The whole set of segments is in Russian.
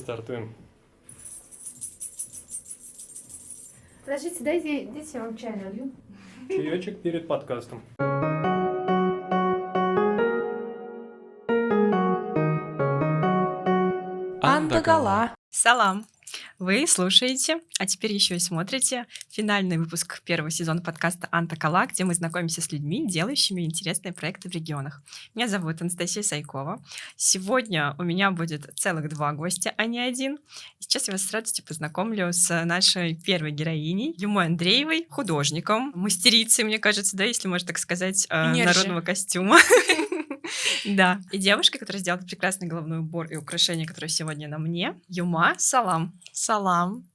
стартуем. Подождите, дайте я вам чай налью. Чаечек перед подкастом. Андагала. Салам! Вы слушаете, а теперь еще и смотрите финальный выпуск первого сезона подкаста «Андагала», где мы знакомимся с людьми, делающими интересные проекты в регионах. Меня зовут Анастасия Сайкова. Сегодня у меня будет целых 2 гостя, а не один. И сейчас я вас с радостью познакомлю с нашей первой героиней, Юмой Андреевой, художником, мастерицей, мне кажется, да, если можно так сказать, народного костюма. Да. И девушка, которая сделала прекрасный головной убор и украшение, которое сегодня на мне. Юма, салам. Салам.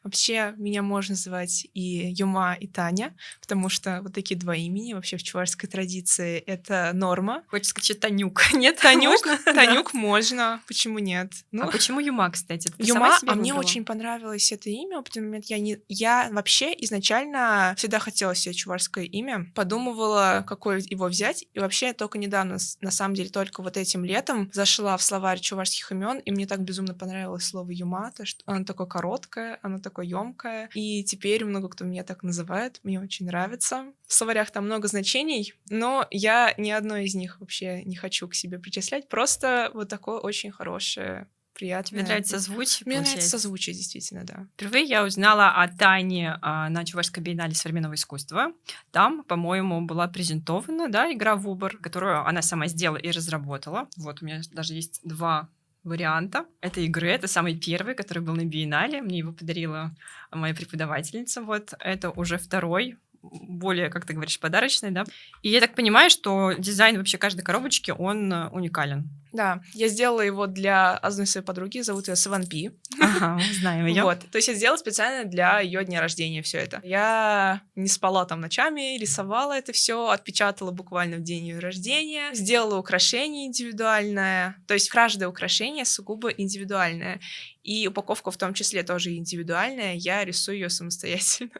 Вообще, меня можно звать и Юма, и Таня, потому что вот такие 2 имени вообще в чувашской традиции — это норма. Хочется сказать Танюк. Нет? Танюк? Можно? Танюк можно. Почему нет? А почему Юма, кстати? Ты Юма, сама себе мне выбрала? очень понравилось это имя. В определенный момент я вообще изначально всегда хотела себе чувашское имя. Подумывала, какое его взять. И вообще только недавно, на самом деле, только вот этим летом зашла в словарь чувашских имен, и мне так безумно понравилось слово Юма, то что оно такое короткое, оно такое ёмкое. И теперь много кто меня так называет. Мне очень нравится. В словарях там много значений, но я ни одно из них вообще не хочу к себе причислять. Просто вот такое очень хорошее, приятное. Тебе нравится созвучие, Мне получается? нравится созвучие, действительно, да. Впервые я узнала о Тане на Чувашской биеннале современного искусства. Там, по-моему, была презентована, да, игра «Выбор», которую она сама сделала и разработала. Вот у меня даже есть 2 варианта этой игры. Это самый первый, который был на биеннале. Мне его подарила моя преподавательница. Вот это уже 2-й, более, как ты говоришь, подарочный, да. И я так понимаю, что дизайн вообще каждой коробочки, он уникален. Да, я сделала его для одной своей подруги, зовут ее Саванпи. Ага, мы знаем ее. Вот, то есть я сделала специально для ее дня рождения все это. Я не спала там ночами, рисовала это все, отпечатала буквально в день ее рождения, сделала украшение индивидуальное, то есть каждое украшение сугубо индивидуальное. И упаковка в том числе тоже индивидуальная, я рисую ее самостоятельно.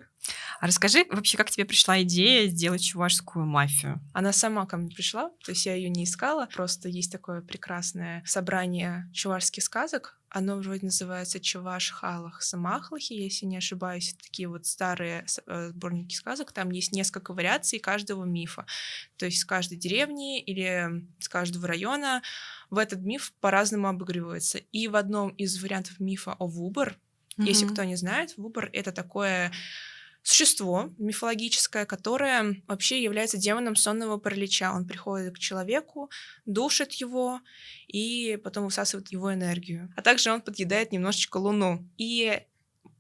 А расскажи вообще, как тебе пришла идея сделать чувашскую мафию? Она сама ко мне пришла, то есть я ее не искала, просто есть такое прекрасное собрание чувашских сказок. Оно вроде называется «Чуваш халах самахлахи», если не ошибаюсь. Это такие вот старые сборники сказок. Там есть несколько вариаций каждого мифа. То есть с каждой деревни или с каждого района в этот миф по-разному обыгрывается. И в одном из вариантов мифа о Вубар, если кто не знает, Вубар — это такое существо мифологическое, которое вообще является демоном сонного паралича. Он приходит к человеку, душит его и потом высасывает его энергию. А также он подъедает немножечко луну. И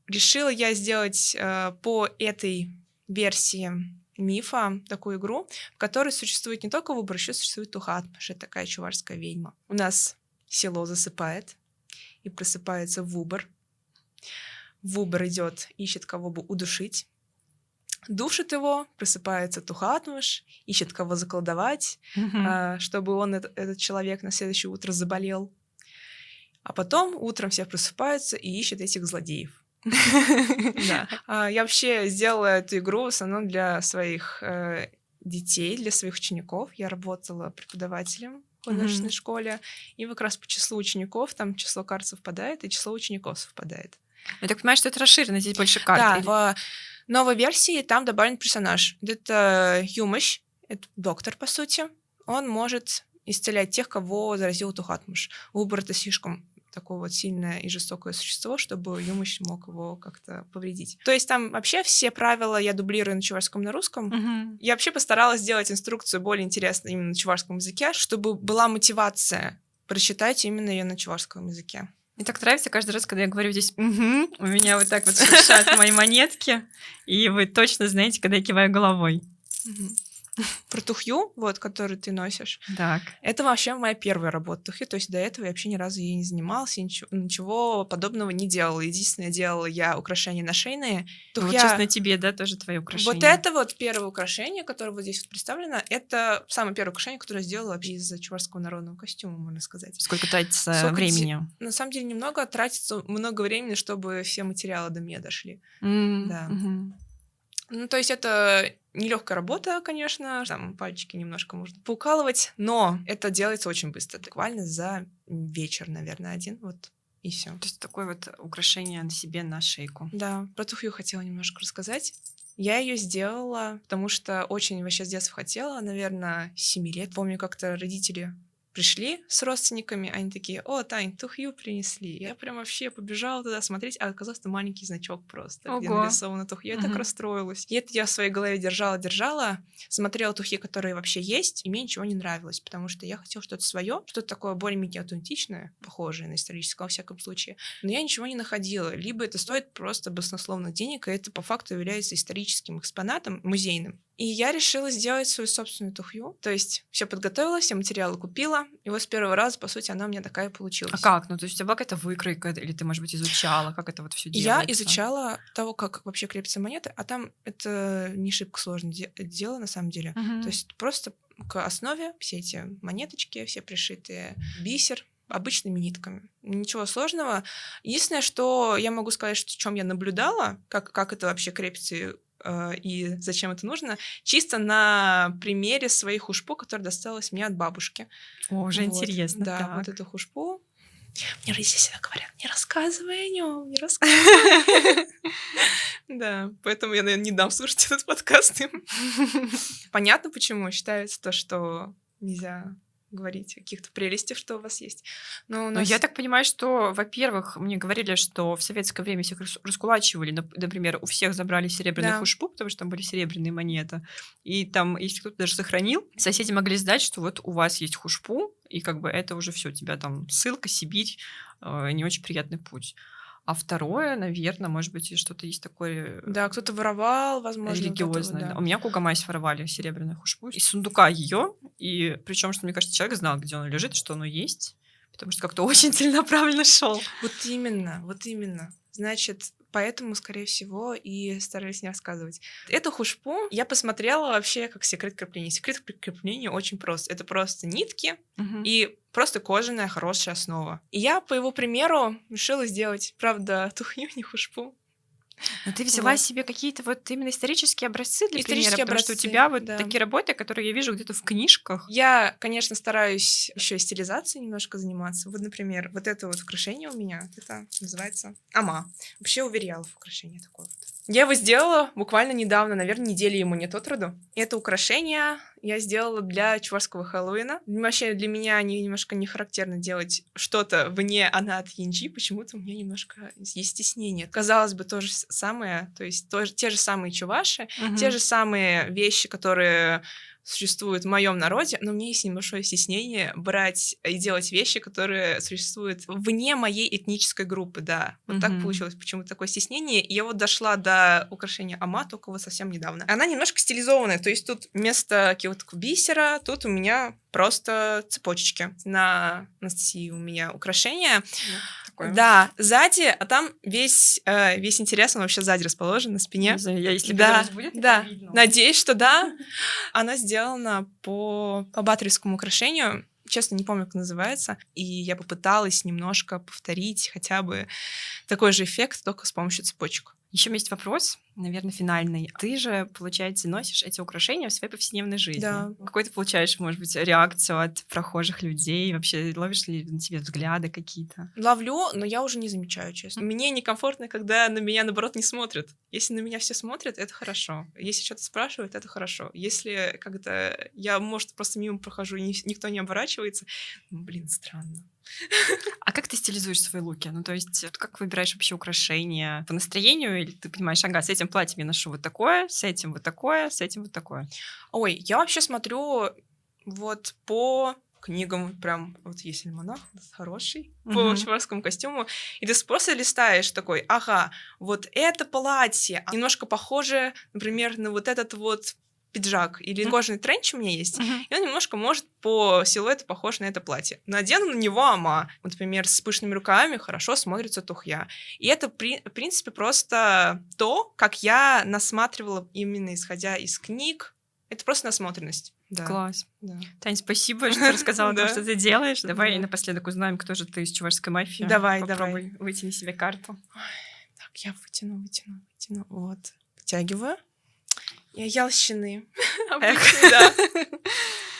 решила я сделать по этой версии мифа такую игру, в которой существует не только Выбор, еще существует Тухатмаш, это такая чувашская ведьма. У нас село засыпает, и просыпается Выбор. Выбор идет, ищет кого бы удушить. Душит его, просыпается Тухатмаш, ищет кого заколдовать, чтобы он, этот человек, на следующее утро заболел. А потом утром все просыпаются и ищут этих злодеев. Я вообще сделала эту игру в основном для своих детей, для своих учеников. Я работала преподавателем в художественной школе, и как раз по числу учеников там число карт совпадает, и число учеников совпадает. Я так понимаю, что это расширено, здесь больше карт. Да, в новой версии там добавлен персонаж. Это Юмыш, это доктор, по сути. Он может исцелять тех, кого заразил Тухатмаш. Выбор — это слишком такое вот сильное и жестокое существо, чтобы Юмыш мог его как-то повредить. То есть там вообще все правила я дублирую на чувашском, на русском. Я вообще постаралась сделать инструкцию более интересной именно на чувашском языке, чтобы была мотивация прочитать именно ее на чувашском языке. Мне так нравится каждый раз, когда я говорю здесь у меня вот так вот шуршат мои монетки, и вы точно знаете, когда я киваю головой. Про тухью, вот, которую ты носишь, Так. это вообще моя первая работа тухью, то есть до этого я вообще ни разу ей не занималась, ничего подобного не делала. Единственное, делала я украшения нашейные. Вот сейчас на тебе, да, тоже твои украшения. Вот это вот первое украшение, которое вот здесь вот представлено, это самое первое украшение, которое я сделала вообще из чувашского народного костюма, можно сказать. Сколько тратится времени? На самом деле немного, тратится много времени, чтобы все материалы до меня дошли. Да. Ну, то есть это нелегкая работа, конечно, там пальчики немножко можно поукалывать, но это делается очень быстро, буквально за вечер, наверное, один. Вот и все. То есть такое вот украшение на себе на шейку. Да, про тухью хотела немножко рассказать. Я ее сделала, потому что очень вообще с детства хотела, наверное, с 7 лет. Помню, как-то родители пришли с родственниками, они такие: «О, Тань, тухью принесли». Я прям вообще побежала туда смотреть, а оказалось, это маленький значок просто, где Ого. нарисовано тухью. Я так Мгм. расстроилась. И это я в своей голове держала, смотрела тухи, которые вообще есть, и мне ничего не нравилось, потому что я хотела что-то свое, что-то такое более-менее аутентичное, похожее на историческое, во всяком случае. Но я ничего не находила. Либо это стоит просто баснословных денег, и это по факту является историческим экспонатом, музейным. И я решила сделать свою собственную тухью. То есть все подготовила, все материалы купила, и вот с первого раза, по сути, она у меня такая получилась. А как? Ну, то есть у тебя была какая-то выкройка, или ты, может быть, изучала, как это вот все Я делается? изучала того, как вообще крепятся монеты, а там это не шибко сложное дело, на самом деле. Мгм. То есть просто к основе все эти монеточки, все пришитые, бисер, обычными нитками. Ничего сложного. Единственное, что я могу сказать, что в чем я наблюдала, как это вообще крепится и зачем это нужно, чисто на примере своей хушпу, которая досталась мне от бабушки. О, уже Вот. интересно. Да, так. вот эту хушпу. Мне родители всегда говорят: не рассказывай о нем, не рассказывай. Да, поэтому я, наверное, не дам слушать этот подкаст им. Понятно, почему считается то, что нельзя говорить о каких-то прелестях, что у вас есть. Но у Но нас... я так понимаю, что, во-первых, мне говорили, что в советское время всех раскулачивали. Например, у всех забрали серебряную Да. хушпу, потому что там были серебряные монеты. И там, если кто-то даже сохранил, соседи могли сдать, что вот у вас есть хушпу, и как бы это уже все, тебя там ссылка, Сибирь, не очень приятный путь. А второе, наверное, может быть, и что-то есть такое Да, кто-то воровал, возможно, вот это вот, религиозное. да. У меня Кугамайс воровали серебряную хушпу из сундука ее, и причем, что мне кажется, человек знал, где оно лежит, что оно есть, потому что как-то очень целенаправленно шел. Вот именно. Значит, поэтому, скорее всего, и старались не рассказывать. Эту хушпу я посмотрела вообще как секрет крепления. Секрет крепления очень прост. Это просто нитки и просто кожаная хорошая основа. И я, по его примеру, решила сделать, правда, тухью, не хушпу. Но ты взяла Вот. себе какие-то вот именно исторические образцы для Исторические примера, потому что у образцы, тебя вот да. такие работы, которые я вижу где-то в книжках. Я, конечно, стараюсь еще и стилизацией немножко заниматься. Вот, например, вот это вот украшение у меня, это называется ама. Вообще у Вериалов украшение такое вот. Я его сделала буквально недавно, наверное, недели ему нет от роду. Это украшение я сделала для чувашского Хэллоуина. Вообще для меня немножко не характерно делать что-то вне анат янджи. Почему-то у меня немножко есть стеснение. Казалось бы, то же самое, то есть те же самые чуваши, те же самые вещи, которые существуют в моем народе, но у меня есть небольшое стеснение брать и делать вещи, которые существуют вне моей этнической группы, да. Вот так получилось, почему-то такое стеснение. И я вот дошла до украшения ама только вот совсем недавно. Она немножко стилизованная, то есть тут вместо какого-то бисера, тут у меня просто цепочечки. На Анастасии у меня украшения. Такое. Да, сзади, а там весь интерес, он вообще сзади расположен, на спине. Не знаю, если Да, видео будет, да. это видно. Надеюсь, что да. Она сделана по баторевскому украшению. Честно, не помню, как называется. И я попыталась немножко повторить хотя бы такой же эффект, только с помощью цепочек. Еще у меня есть вопрос, наверное, финальный. Ты же, получается, носишь эти украшения в своей повседневной жизни. Да. Какой ты получаешь, может быть, реакцию от прохожих людей? Вообще, ловишь ли на тебе взгляды какие-то? Ловлю, но я уже не замечаю, честно. Мне некомфортно, когда на меня, наоборот, не смотрят. Если на меня все смотрят, это хорошо. Если что-то спрашивают, это хорошо. Если как-то я, может, просто мимо прохожу, и никто не оборачивается, блин, странно. А как ты стилизуешь свои луки? Ну, то есть, вот как выбираешь вообще украшения? По настроению? Или ты понимаешь, ага, с этим платьем я ношу вот такое, с этим вот такое, с этим вот такое? Ой, я вообще смотрю вот по книгам, прям вот есть альманах хороший по чувашскому костюму, и ты просто листаешь такой, ага, вот это платье немножко похоже, например, на вот этот вот пиджак или кожаный тренч у меня есть, и он немножко может по силуэту похож на это платье. Надену на него ама. Вот, например, с пышными рукавами хорошо смотрится тухья. И это, в принципе, просто то, как я насматривала именно исходя из книг. Это просто насмотренность. Да. Класс. Да. Тань, спасибо, что рассказала о том, Да. что ты делаешь. Давай Да. напоследок узнаем, кто же ты из чувашской мафии. Давай, Попробуй вытяни себе карту. Так, я вытяну. Вот. Вытягиваю. Я ялщины. Обычные, да.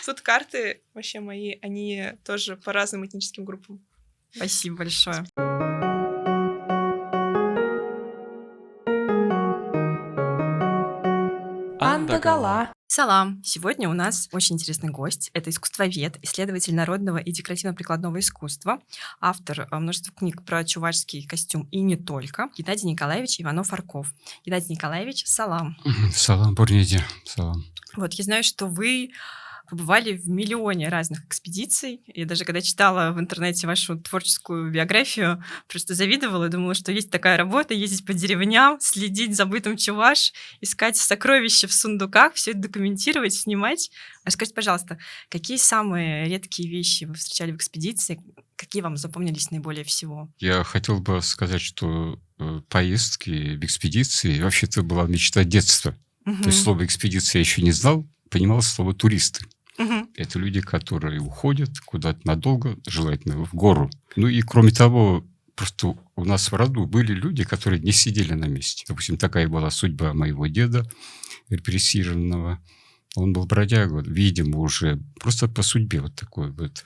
Тут карты вообще мои, они тоже по разным этническим группам. Спасибо большое. Андагала. Салам! Сегодня у нас очень интересный гость. Это искусствовед, исследователь народного и декоративно-прикладного искусства, автор множества книг про чувашский костюм и не только, Геннадий Николаевич Иванов-Арков. Геннадий Николаевич, салам! Салам, Бурнеди, салам. Вот, я знаю, что вы побывали в миллионе разных экспедиций. Я даже когда читала в интернете вашу творческую биографию, просто завидовала и думала, что есть такая работа, ездить по деревням, следить за бытом чуваш, искать сокровища в сундуках, все это документировать, снимать. Расскажите, пожалуйста, какие самые редкие вещи вы встречали в экспедиции, какие вам запомнились наиболее всего? Я хотел бы сказать, что поездки в экспедиции вообще-то была мечта детства. То есть слово «экспедиция» я еще не знал, понимал слово «туристы». Это люди, которые уходят куда-то надолго, желательно в гору. Ну и кроме того, просто у нас в роду были люди, которые не сидели на месте. Допустим, такая была судьба моего деда, репрессированного. Он был бродягой, видимо, уже просто по судьбе вот такой вот.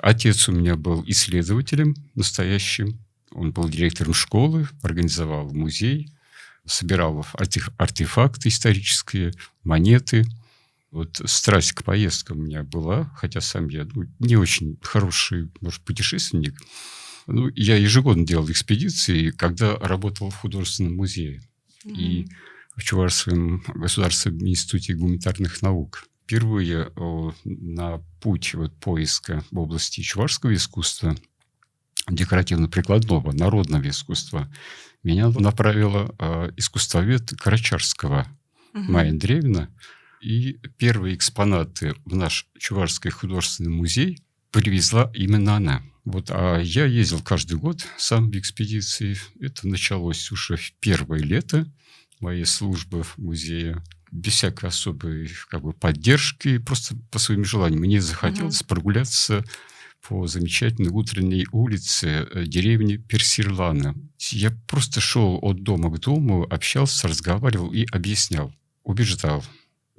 Отец у меня был исследователем настоящим. Он был директором школы, организовал музей, собирал артефакты исторические, монеты. Вот страсть к поездкам у меня была, хотя сам я не очень хороший, может, путешественник. Я ежегодно делал экспедиции, когда работал в художественном музее и в Чувашском государственном институте гуманитарных наук. Впервые на путь поиска в области чувашского искусства, декоративно-прикладного, народного искусства, меня направила искусствовед Карачарского Майя Древина. И первые экспонаты в наш Чувашский художественный музей привезла именно она. А я ездил каждый год сам в экспедиции. Это началось уже в первое лето моей службы в музее. Без всякой особой поддержки, просто по своим желаниям. Мне захотелось прогуляться по замечательной утренней улице деревни Персирлана. Я просто шел от дома к дому, общался, разговаривал и объяснял, убеждал,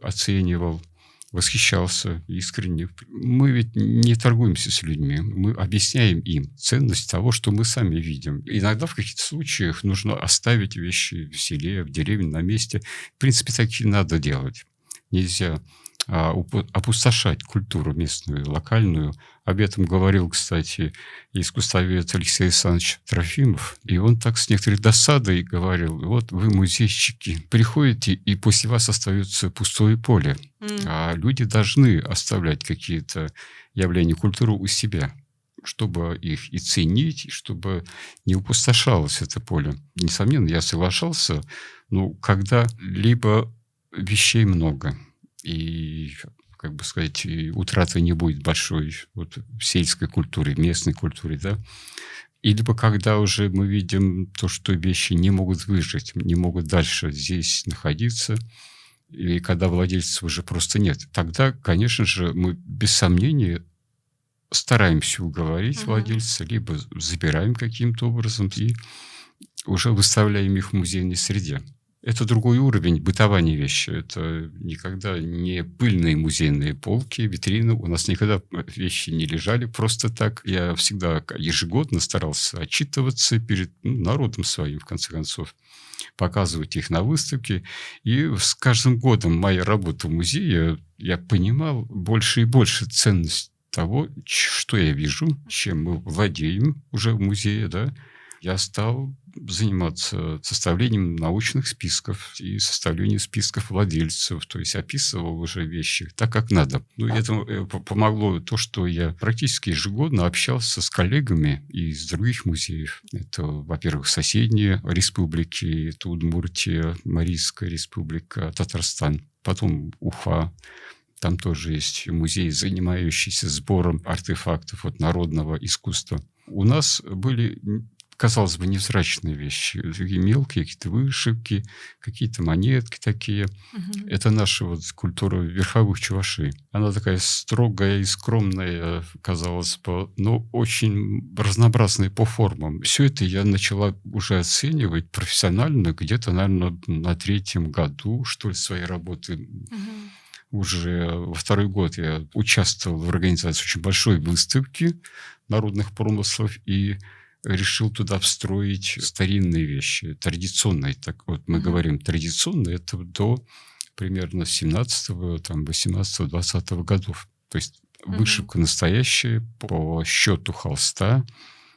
оценивал, восхищался искренне. Мы ведь не торгуемся с людьми, мы объясняем им ценность того, что мы сами видим. Иногда в каких-то случаях нужно оставить вещи в селе, в деревне, на месте. В принципе, так и надо делать. Нельзя опустошать культуру местную, локальную. Об этом говорил, кстати, искусствовед Алексей Александрович Трофимов. И он так с некоторой досадой говорил: вот вы, музейщики, приходите, и после вас остается пустое поле. А люди должны оставлять какие-то явления культуры у себя, чтобы их и ценить, чтобы не опустошалось это поле. Несомненно, я соглашался, но когда либо вещей много, и, и утраты не будет большой в сельской культуре, местной культуре, да. Или когда уже мы видим то, что вещи не могут выжить, не могут дальше здесь находиться, и когда владельцев уже просто нет. Тогда, конечно же, мы без сомнения стараемся уговорить владельца, либо забираем каким-то образом и уже выставляем их в музейной среде. Это другой уровень бытования вещи. Это никогда не пыльные музейные полки, витрины. У нас никогда вещи не лежали просто так. Я всегда ежегодно старался отчитываться перед народом своим, в конце концов, показывать их на выставке. И с каждым годом моя работа в музее, я понимал больше и больше ценность того, что я вижу, чем мы владеем уже в музее, да. Я стал заниматься составлением научных списков и составлением списков владельцев, то есть описывал уже вещи так, как надо. Этому помогло то, что я практически ежегодно общался с коллегами из других музеев. Это, во-первых, соседние республики, это Удмуртия, Марийская республика, Татарстан, потом Уфа. Там тоже есть музей, занимающийся сбором артефактов народного искусства. У нас были, казалось бы, невзрачные вещи. Такие мелкие какие-то вышивки, какие-то монетки такие. Это наша культура верховых чувашей. Она такая строгая и скромная, казалось бы, но очень разнообразная по формам. Все это я начала уже оценивать профессионально где-то, наверное, на 3-м году, что ли, своей работы. Уже во 2-й год я участвовал в организации очень большой выставки народных промыслов и решил туда встроить старинные вещи, традиционные. Так вот, мы говорим традиционные, это до примерно 17-го, там, 18-го, 20-го годов. То есть вышивка настоящая по счету холста,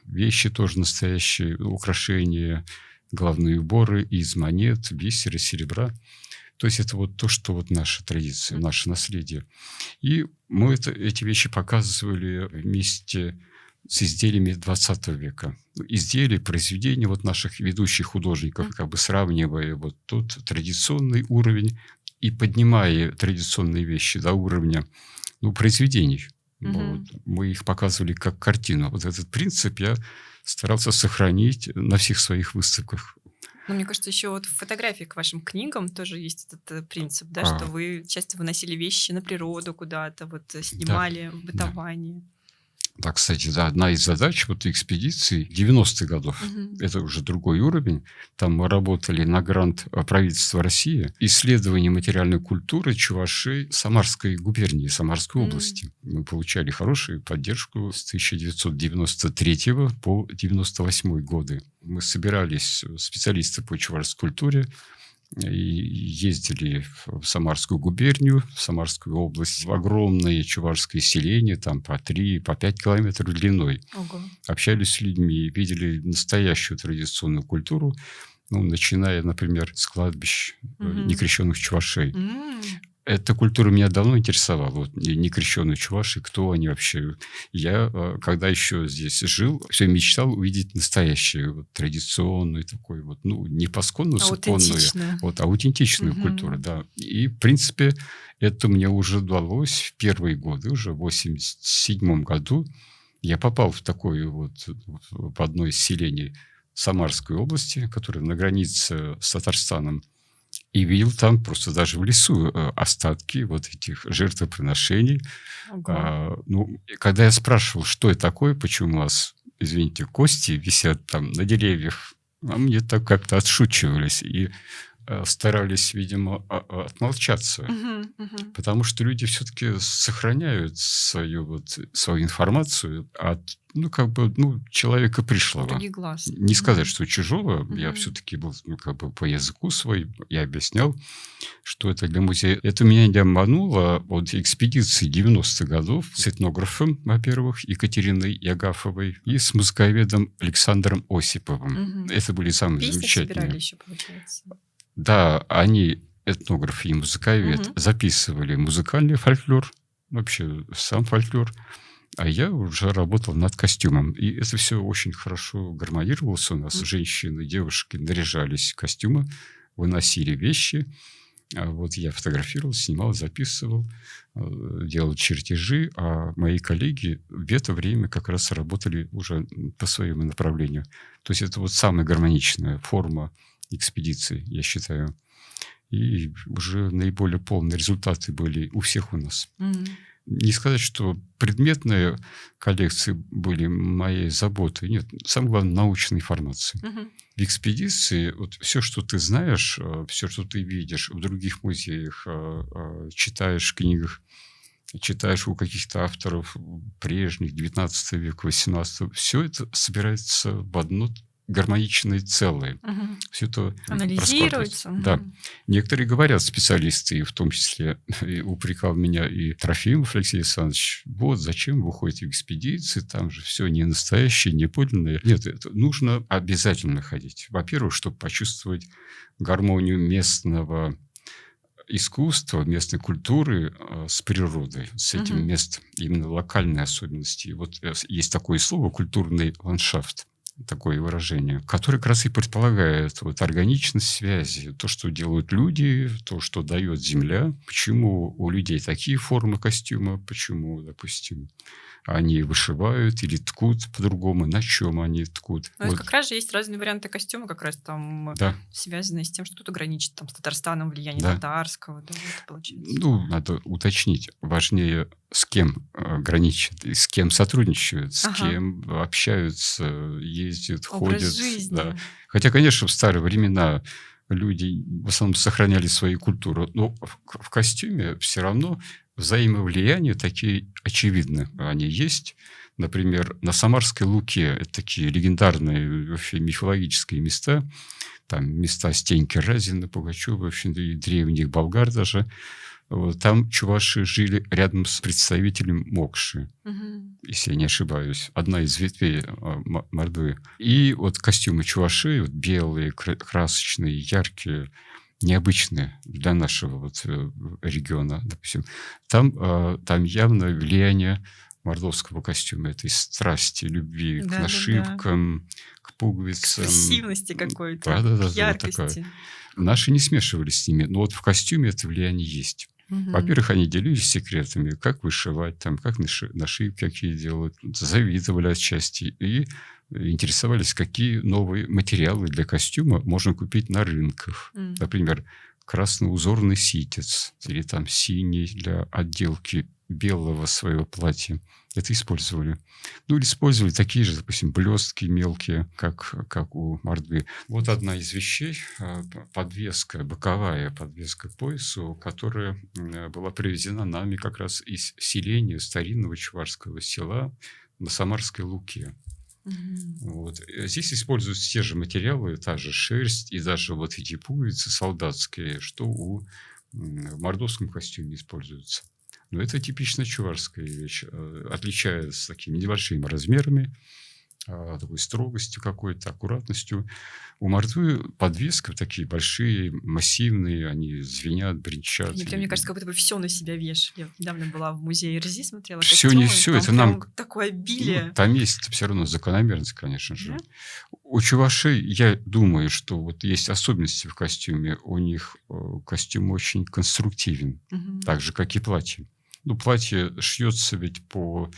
вещи тоже настоящие, украшения, головные уборы из монет, бисера, серебра. То есть это вот то, что вот наша традиция, наше наследие. И мы эти вещи показывали вместе с изделиями 20 века. Изделия, произведения вот наших ведущих художников, как бы сравнивая вот тот традиционный уровень и поднимая традиционные вещи до уровня произведений. Вот. Мы их показывали как картину. Вот этот принцип я старался сохранить на всех своих выставках. Но мне кажется, еще вот в фотографии к вашим книгам тоже есть этот принцип, да, что вы часто выносили вещи на природу куда-то, вот снимали в бытовании. Да, кстати, да, одна из задач вот экспедиции 90-х годов, это уже другой уровень, там мы работали на грант правительства России, исследование материальной культуры чувашей Самарской губернии, Самарской области. Мы получали хорошую поддержку с 1993 по 1998 годы. Мы собирались, специалисты по чувашской культуре, и ездили в Самарскую губернию, в Самарскую область, в огромное чувашское селение, там по 3, по 5 километров длиной. Ого. Общались с людьми, видели настоящую традиционную культуру, начиная, например, с кладбищ некрещенных чувашей. Эта культура меня давно интересовала. Вот некрещенные чуваши, кто они вообще? Я, когда еще здесь жил, все мечтал увидеть настоящую, вот, традиционную такой вот, не пасконную, суконную, вот, аутентичную культуру, да. И, в принципе, это мне уже удалось в первые годы, уже в 1987 году. Я попал в такое вот, в одно из селений Самарской области, которое на границе с Татарстаном, и видел там просто даже в лесу остатки вот этих жертвоприношений. Когда я спрашивал, что это такое, почему у вас, извините, кости висят там на деревьях, мне так как-то отшучивались и старались, видимо, отмолчаться. Потому что люди все-таки сохраняют свою информацию от человека пришлого. Не сказать, что чужого. Я все-таки был по языку свой. Я объяснял, что это для музея. Это меня не обмануло от экспедиции 90-х годов с этнографом, во-первых, Екатериной Ягафовой, и с музыковедом Александром Осиповым. Это были самые Песни замечательные. собирали еще, получается. Да, они, этнограф и музыковед, записывали музыкальный фольклор, вообще сам фольклор, а я уже работал над костюмом. И это все очень хорошо гармонировалось у нас. Женщины, девушки наряжались в костюмы, выносили вещи. А вот я фотографировал, снимал, записывал, делал чертежи, а мои коллеги в это время как раз работали уже по своему направлению. То есть это вот самая гармоничная форма экспедиции, я считаю. И уже наиболее полные результаты были у всех у нас. Не сказать, что предметные коллекции были моей заботой. Нет, самое главное, научная информация. В экспедиции вот все, что ты знаешь, все, что ты видишь в других музеях, читаешь в книгах, читаешь у каких-то авторов прежних, 19 века, 18, все это собирается в одно гармоничное целое. Все это анализируется. Да. Некоторые говорят, специалисты, и в том числе и упрекал меня и Трофимов Алексей Александрович, вот зачем вы ходите в экспедиции, там же все не настоящее, не подлинное. Нет, это нужно обязательно ходить. Во-первых, чтобы почувствовать гармонию местного искусства, местной культуры с природой, с этим местом, именно локальные особенности. Вот есть такое слово «культурный ландшафт», такое выражение, которое как раз и предполагает вот органичность связи, то, что делают люди, то, что дает земля, почему у людей такие формы костюма, почему, допустим, они вышивают или ткут по-другому, на чем они ткут. Вот. Как раз же есть разные варианты костюма, как раз там связанные с тем, что тут ограничить там, с Татарстаном влияние татарского. Да, это получается. Надо уточнить. Важнее, с кем граничат, с кем сотрудничают, с кем общаются, ездят, образ ходят. жизни. Да. Хотя, конечно, в старые времена люди в основном сохраняли свою культуру, но в костюме все равно взаимовлияния такие очевидны. Они есть. Например, на Самарской Луке, это такие легендарные, вообще мифологические места, там места Стеньки Разина, Пугачева, в общем-то, и древних болгар даже. Вот, там чуваши жили рядом с представителем Мокши, если я не ошибаюсь. Одна из ветвей Мордвы. И вот костюмы чуваши, вот белые, красочные, яркие, необычные для нашего вот региона, допустим. Там явно влияние мордовского костюма, этой страсти, любви к нашивкам, к пуговицам. Экспрессивности какой-то, Да-да-да, яркости. Вот наши не смешивались с ними, но вот в костюме это влияние есть. Во-первых, они делились секретами, как вышивать, там, как нашивки какие делать, завидовали отчасти и интересовались, какие новые материалы для костюма можно купить на рынках. Например, красноузорный ситец или там синий для отделки белого своего платья. Это использовали. Ну, или использовали такие же, допустим, блестки мелкие, как у мордвы. Вот одна из вещей, подвеска, боковая подвеска к поясу, которая была привезена нами как раз из селения старинного чувашского села на Самарской Луке. Вот. Здесь используются те же материалы, та же шерсть и даже вот эти пуговицы солдатские, что в мордовском костюме используются. Но это типично чувашская вещь, отличается такими небольшими размерами, такой строгостью какой-то, аккуратностью. У мордвы подвески такие большие, массивные, они звенят, бренчат. Они прям, мне кажется, как будто бы все на себя вешают. Я недавно была в музее РЗИ, смотрела все не костюмы, все, там это нам... такое обилие. Ну, там есть все равно закономерность, конечно же. Да? У чувашей, я думаю, что вот есть особенности в костюме. У них костюм очень конструктивен, так же, как и платье. Ну, платье шьется ведь по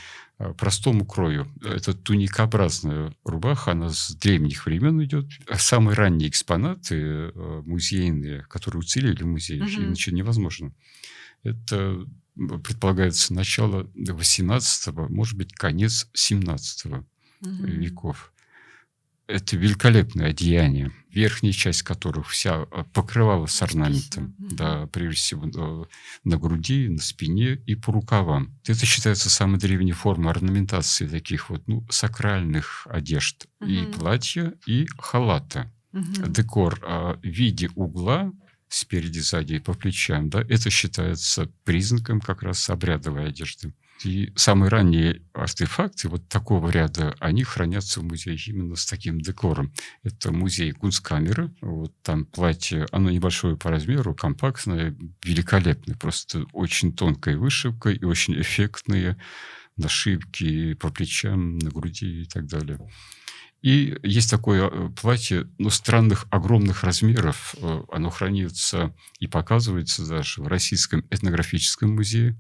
простому крою. Это туникообразная рубаха, она с древних времен идет. Самые ранние экспонаты музейные, которые уцелели в музее, иначе невозможно. Это предполагается начало 18-го, может быть, конец 17 веков. Это великолепное одеяние, верхняя часть которых вся покрывала с орнаментом. Да, прежде всего на груди, на спине и по рукавам. Это считается самой древней формой орнаментации таких вот, сакральных одежд. И платья, и халата. Декор в виде угла спереди, сзади и по плечам, да, это считается признаком как раз обрядовой одежды. И самые ранние артефакты вот такого ряда, они хранятся в музее именно с таким декором. Это музей Кунсткамеры. Вот там платье, оно небольшое по размеру, компактное, великолепное. Просто очень тонкая вышивка и очень эффектные нашивки по плечам, на груди и так далее. И есть такое платье, странных, огромных размеров. Оно хранится и показывается даже в Российском этнографическом музее.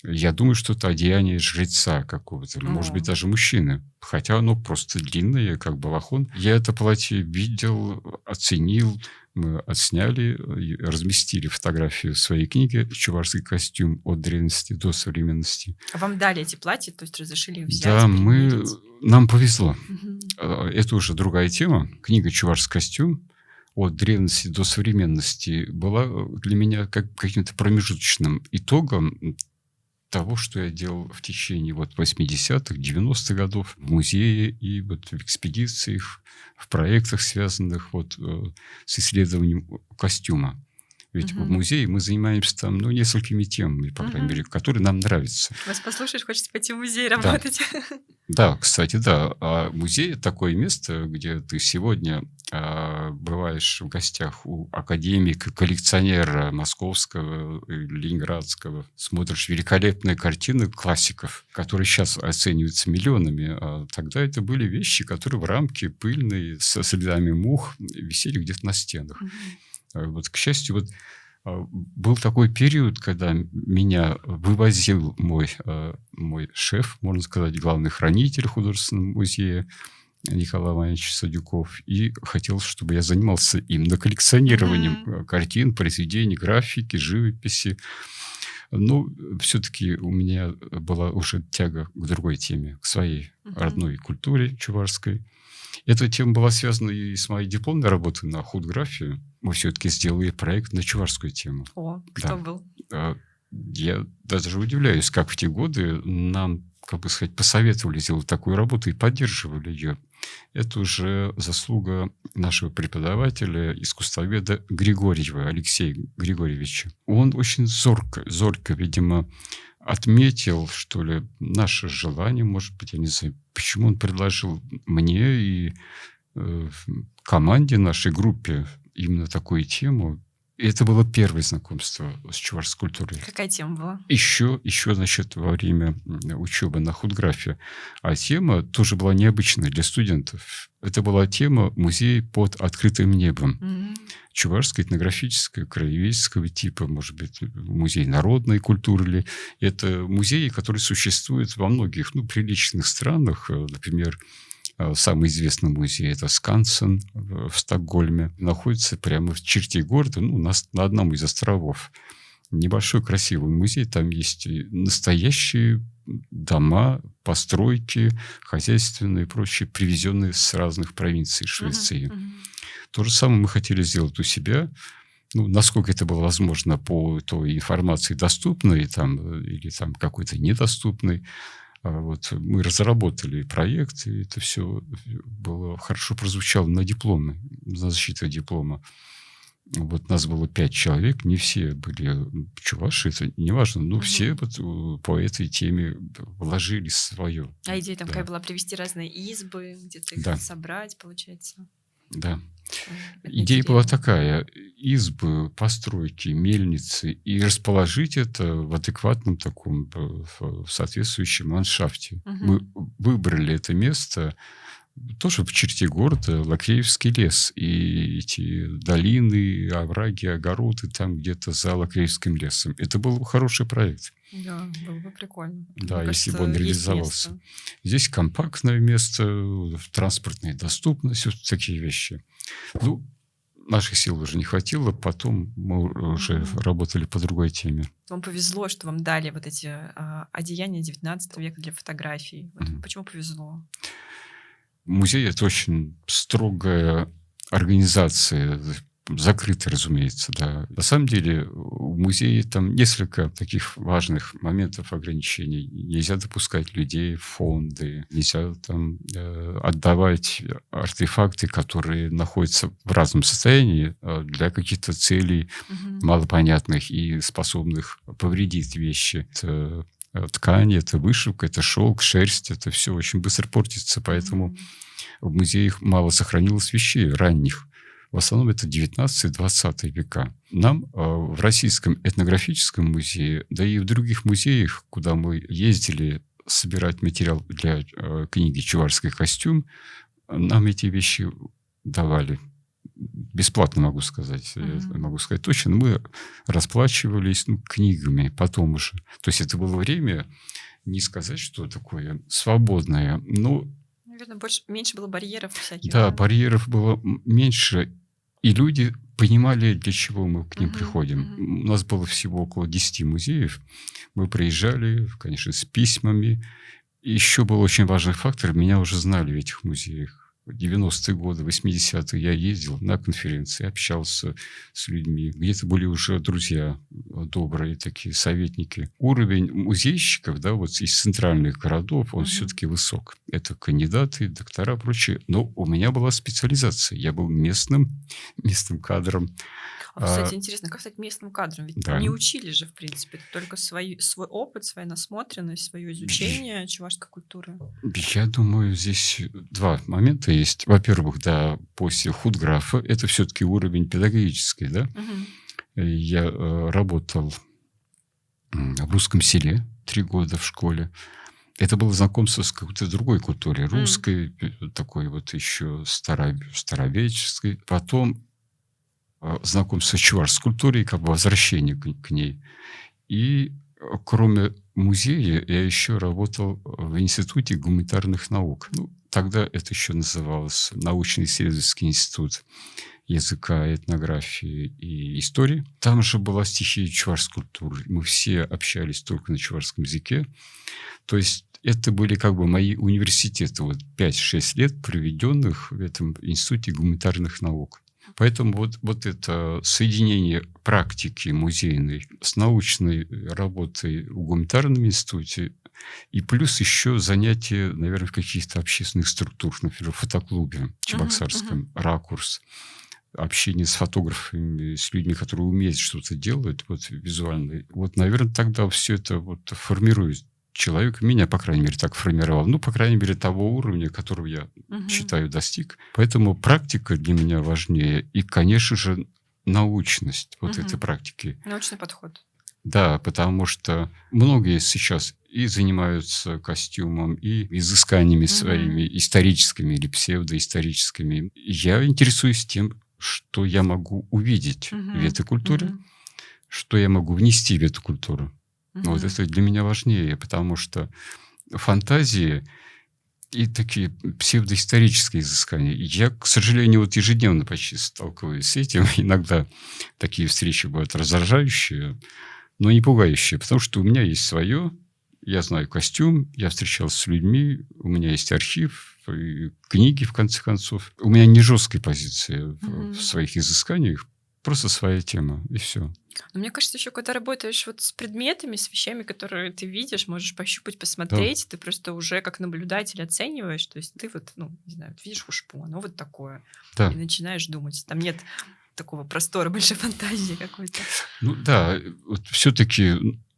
Я думаю, что это одеяние жреца какого-то, может быть, даже мужчины. Хотя оно просто длинное, как балахон. Я это платье видел, оценил. Мы отсняли и разместили фотографию в своей книге «Чувашский костюм от древности до современности». А вам дали эти платья, то есть разрешили их взять? Да, примерить? нам повезло. Это уже другая тема. Книга «Чувашский костюм от древности до современности» была для меня каким-то промежуточным итогом того, что я делал в течение 80-х, 90-х годов в музее и в экспедициях, в проектах, связанных с исследованием костюма. Ведь в музее мы занимаемся там, несколькими темами, по крайней мере, которые нам нравятся. Вас послушаешь, хочется пойти в музей работать. Да, кстати, да. А музей – это такое место, где ты сегодня бываешь в гостях у академика, коллекционера московского, ленинградского, смотришь великолепные картины классиков, которые сейчас оцениваются миллионами. А тогда это были вещи, которые в рамке пыльной, со следами мух, висели где-то на стенах. К счастью, был такой период, когда меня вывозил мой шеф, можно сказать, главный хранитель художественного музея Николай Иванович Садюков, и хотел, чтобы я занимался именно коллекционированием картин, произведений, графики, живописи. Но все-таки у меня была уже тяга к другой теме, к своей родной культуре чувашской. Эта тема была связана и с моей дипломной работой на худграфию. Мы все-таки сделали проект на чувашскую тему. О, кто был? Я даже удивляюсь, как в те годы нам как бы сказать, посоветовали сделать такую работу и поддерживали ее. Это уже заслуга нашего преподавателя, искусствоведа Григорьева, Алексея Григорьевича. Он очень зорко, видимо, отметил, что ли, наше желание, может быть, я не знаю, почему он предложил мне и команде, нашей группе именно такую тему. И это было первое знакомство с чувашской культурой. Какая тема была? Еще, значит, во время учебы на худграфе. А тема тоже была необычная для студентов. Это была тема «Музей под открытым небом». Чувашская, этнографическая, краеведческого типа, может быть, музей народной культуры. Это музеи, которые существуют во многих приличных странах. Например, самый известный музей – это Скансен в Стокгольме. Находится прямо в черте города, на одном из островов. Небольшой красивый музей. Там есть настоящие дома, постройки, хозяйственные и прочие, привезенные с разных провинций Швеции. То же самое мы хотели сделать у себя. Насколько это было возможно по той информации доступной или какой-то недоступной. Мы разработали проект, и это все было хорошо прозвучало на дипломе, на защите диплома. Нас было 5 человек, не все были чуваши, это не важно, но все по этой теме вложили свое. А идея там какая была? Привести разные избы, где-то их собрать, получается? Да. Идея была такая: избы, постройки, мельницы, и расположить это в адекватном таком, в соответствующем ландшафте. Мы выбрали это место тоже в черте города, Лакреевский лес, и эти долины, овраги, огороды там где-то за Лакреевским лесом. Это был хороший проект. Да, было бы прикольно. Да, если бы он реализовался. Здесь компактное место, транспортная доступность, вот такие вещи. Наших сил уже не хватило, потом мы уже работали по другой теме. Вам повезло, что вам дали вот эти одеяния 19 века для фотографий. Почему повезло? Музей – это очень строгая организация, закрытая, разумеется, да. На самом деле в музее там несколько таких важных моментов ограничений. Нельзя допускать людей в фонды, нельзя отдавать артефакты, которые находятся в разном состоянии для каких-то целей малопонятных и способных повредить вещи. Это ткань, это вышивка, это шелк, шерсть, это все очень быстро портится, поэтому в музеях мало сохранилось вещей ранних. В основном это 19-20 века. Нам в Российском этнографическом музее, да и в других музеях, куда мы ездили собирать материал для книги «Чувашский костюм», нам эти вещи давали. Бесплатно, могу сказать. Могу сказать точно. Мы расплачивались книгами потом уже. То есть это было время, не сказать, что такое свободное, но... Наверное, меньше было барьеров всяких. Да, барьеров было меньше, и люди понимали, для чего мы к ним приходим. У нас было всего около 10 музеев. Мы приезжали, конечно, с письмами. И еще был очень важный фактор. Меня уже знали в этих музеях. В 90-е годы, 80-е я ездил на конференции, общался с людьми. Где-то были уже друзья добрые, такие советники. Уровень музейщиков, из центральных городов, он все-таки высок. Это кандидаты, доктора, прочее. Но у меня была специализация. Я был местным кадром. Кстати, интересно, как стать местным кадром? Ведь не учили же, в принципе. Это только свой опыт, своя насмотренность, свое изучение чувашской культуры. Я думаю, здесь 2 момента есть. Во-первых, после худграфа это все-таки уровень педагогический, да? Я работал в русском селе 3 года в школе. Это было знакомство с какой-то другой культурой. Русской, такой еще старовеческой. Потом знакомство с чувашской культурой, возвращение к ней. И кроме музея я еще работал в Институте гуманитарных наук. Тогда это еще называлось Научно-исследовательский институт языка, этнографии и истории. Там же была стихия чувашской культуры. Мы все общались только на чувашском языке. То есть это были мои университеты, 5-6 лет, проведенных в этом Институте гуманитарных наук. Поэтому это соединение практики музейной с научной работой в гуманитарном институте, И плюс еще занятия, наверное, в каких-то общественных структурах, например, в фотоклубе чебоксарском, ракурс, общение с фотографами, с людьми, которые умеют что-то делать, вот визуально. Вот, наверное, тогда все это вот формирует человека. Меня, по крайней мере, так формировал. Ну, по крайней мере, того уровня, которого я считаю достиг. Поэтому практика для меня важнее. И, конечно же, научность вот этой практики. Научный подход. Да, потому что многие сейчас и занимаются костюмом, и изысканиями своими историческими или псевдоисторическими. Я интересуюсь тем, что я могу увидеть в этой культуре, что я могу внести в эту культуру. Вот это для меня важнее, потому что фантазии и такие псевдоисторические изыскания. Я, к сожалению, вот ежедневно почти сталкиваюсь с этим. Иногда такие встречи бывают раздражающие, но не пугающие, потому что у меня есть свое, я знаю костюм, я встречался с людьми, у меня есть архив, и книги, в конце концов. У меня не жесткая позиция в своих изысканиях, просто своя тема, и все. Но мне кажется, еще когда работаешь вот с предметами, с вещами, которые ты видишь, можешь пощупать, посмотреть, ты просто уже как наблюдатель оцениваешь. То есть ты вот, ну, не знаю, видишь хушпу, оно вот такое. Да. И начинаешь думать. Там нет такого простора, большой фантазии какой-то. Ну да, вот все-таки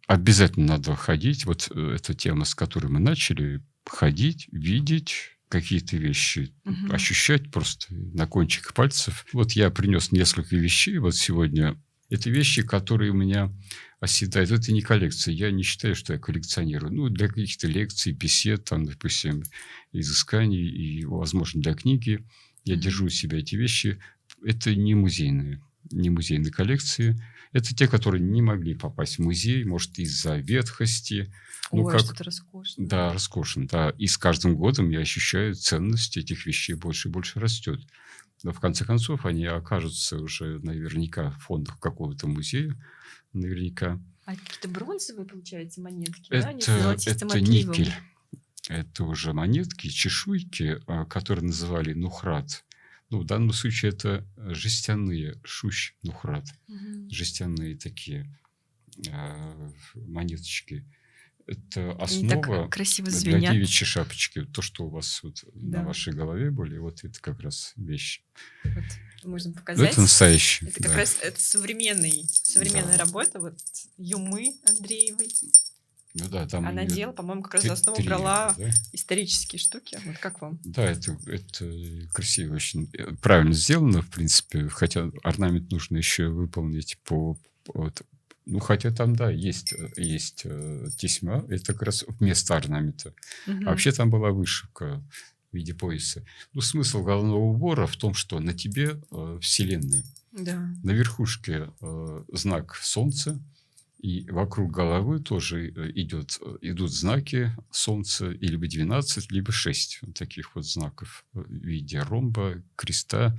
обязательно надо ходить. Вот эта тема, с которой мы начали, ходить, видеть какие-то вещи, ощущать просто на кончиках пальцев. Вот я принес несколько вещей вот сегодня. Это вещи, которые у меня оседают. Это не коллекция. Я не считаю, что я коллекционирую. Ну, для каких-то лекций, бесед, там, допустим, изысканий и, возможно, для книги я держу у себя эти вещи. Это не музейные коллекции. Это те, которые не могли попасть в музей, может, из-за ветхости. Ой, что-то роскошное. Да, роскошно, да. И с каждым годом я ощущаю, ценность этих вещей больше и больше растет. Но в конце концов они окажутся уже наверняка в фондах какого-то музея. Наверняка. А какие-то бронзовые, получается, монетки, Это, да? Они с золотистым это отливом. никель. Это уже монетки, чешуйки, которые называли нухрат. Ну, в данном случае это жестяные шущ нухрат. Жестяные такие монеточки. Это Они так основа красиво для звенят. девичьей шапочки. То, что у вас вот на вашей голове были, вот это как раз вещь. Вот, можно Но показать. это настоящий. Это как раз это современная работа вот Юмы Андреевой. Ну да, там Она у неё делала, по-моему, как раз за основу 3, брала да? исторические штуки. Вот как вам? Да, это красиво очень. Правильно сделано, в принципе. Хотя орнамент нужно еще выполнить ну, хотя там, да, есть тесьма. Это как раз вместо орнамента. А вообще там была вышивка в виде пояса. Ну, смысл головного убора в том, что на тебе Вселенная. Да. На верхушке знак Солнца. И вокруг головы тоже идут знаки Солнца, и либо 12, либо 6 вот таких вот знаков в виде ромба, креста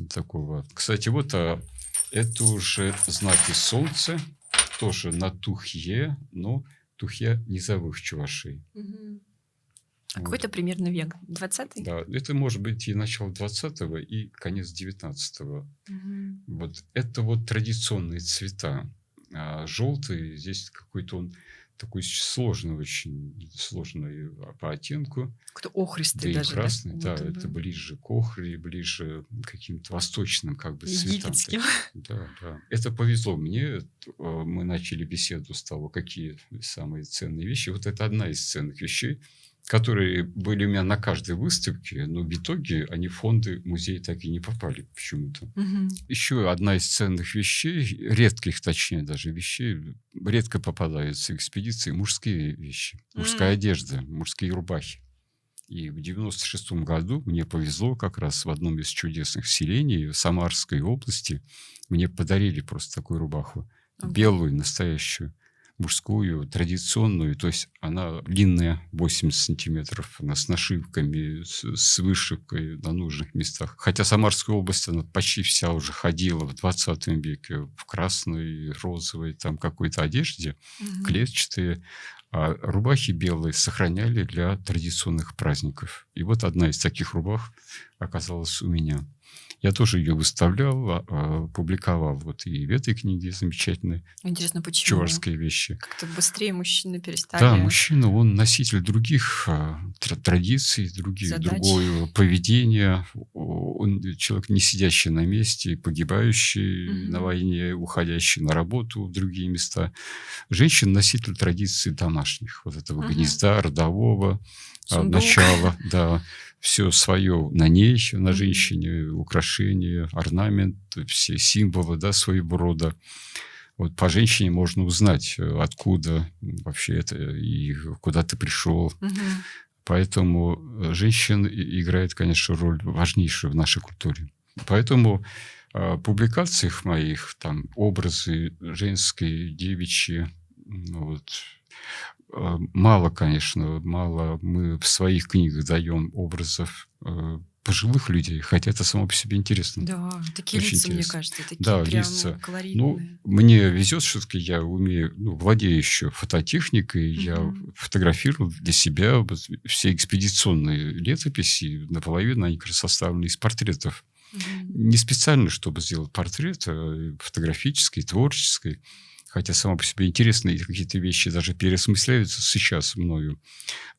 такого. Кстати, вот это уже знаки Солнца, тоже на Тухье, но Тухья низовых чувашей. А какой-то примерно век? 20-й? Да, это может быть и начало 20-го, и конец 19-го. Вот это вот традиционные цвета. А желтый здесь какой-то он такой сложный, очень сложный по оттенку. Какой-то охристый Да даже. и красный, да, Будто бы. это ближе к охре, ближе к каким-то восточным как бы цветам. Египетским. Да, да. Это повезло мне. Мы начали беседу с того, какие самые ценные вещи. Вот это одна из ценных вещей, которые были у меня на каждой выставке, но в итоге они в фонды музея так и не попали почему-то. Еще одна из ценных вещей, редких, точнее, даже вещей, редко попадаются в экспедиции, мужские вещи, мужская одежда, мужские рубахи. И в 96-м году мне повезло как раз в одном из чудесных селений в Самарской области. Мне подарили просто такую рубаху, белую, настоящую, мужскую, традиционную. То есть она длинная, 80 сантиметров, она с нашивками, с вышивкой на нужных местах. Хотя Самарская область, она почти вся уже ходила в 20 веке в красной, розовой, там какой-то одежде, клетчатые. А рубахи белые сохраняли для традиционных праздников. И вот одна из таких рубах оказалась у меня. Я тоже ее выставлял, публиковал вот и в этой книге замечательной Интересно, почему? чувашские вещи. Как-то быстрее мужчины перестали... Да, мужчина, он носитель других традиций, Задач. другое поведения. Он человек, не сидящий на месте, погибающий на войне, уходящий на работу в другие места. Женщина — носитель традиций домашних, вот этого гнезда, родового, Сундук. начала, да. Все свое на ней, на женщине, украшения, орнамент, все символы, да, своего рода. Вот по женщине можно узнать, откуда вообще это и куда ты пришел. Поэтому женщина играет, конечно, роль важнейшую в нашей культуре. Поэтому в публикациях моих там образы женские, девичьи, вот, мало, конечно, мало мы в своих книгах даем образов пожилых людей, хотя это само по себе интересно. Да, такие Очень лица, мне интересно. кажется, такие Да, прям лица. колоритные. Ну, мне везет, что таки я умею, владею еще фототехникой. Я фотографировал для себя вот все экспедиционные летописи. Наполовину они как раз составлены из портретов. Не специально, чтобы сделать портрет, фотографический, творческий. Хотя само по себе интересно, и какие-то вещи даже переосмысляются сейчас мною.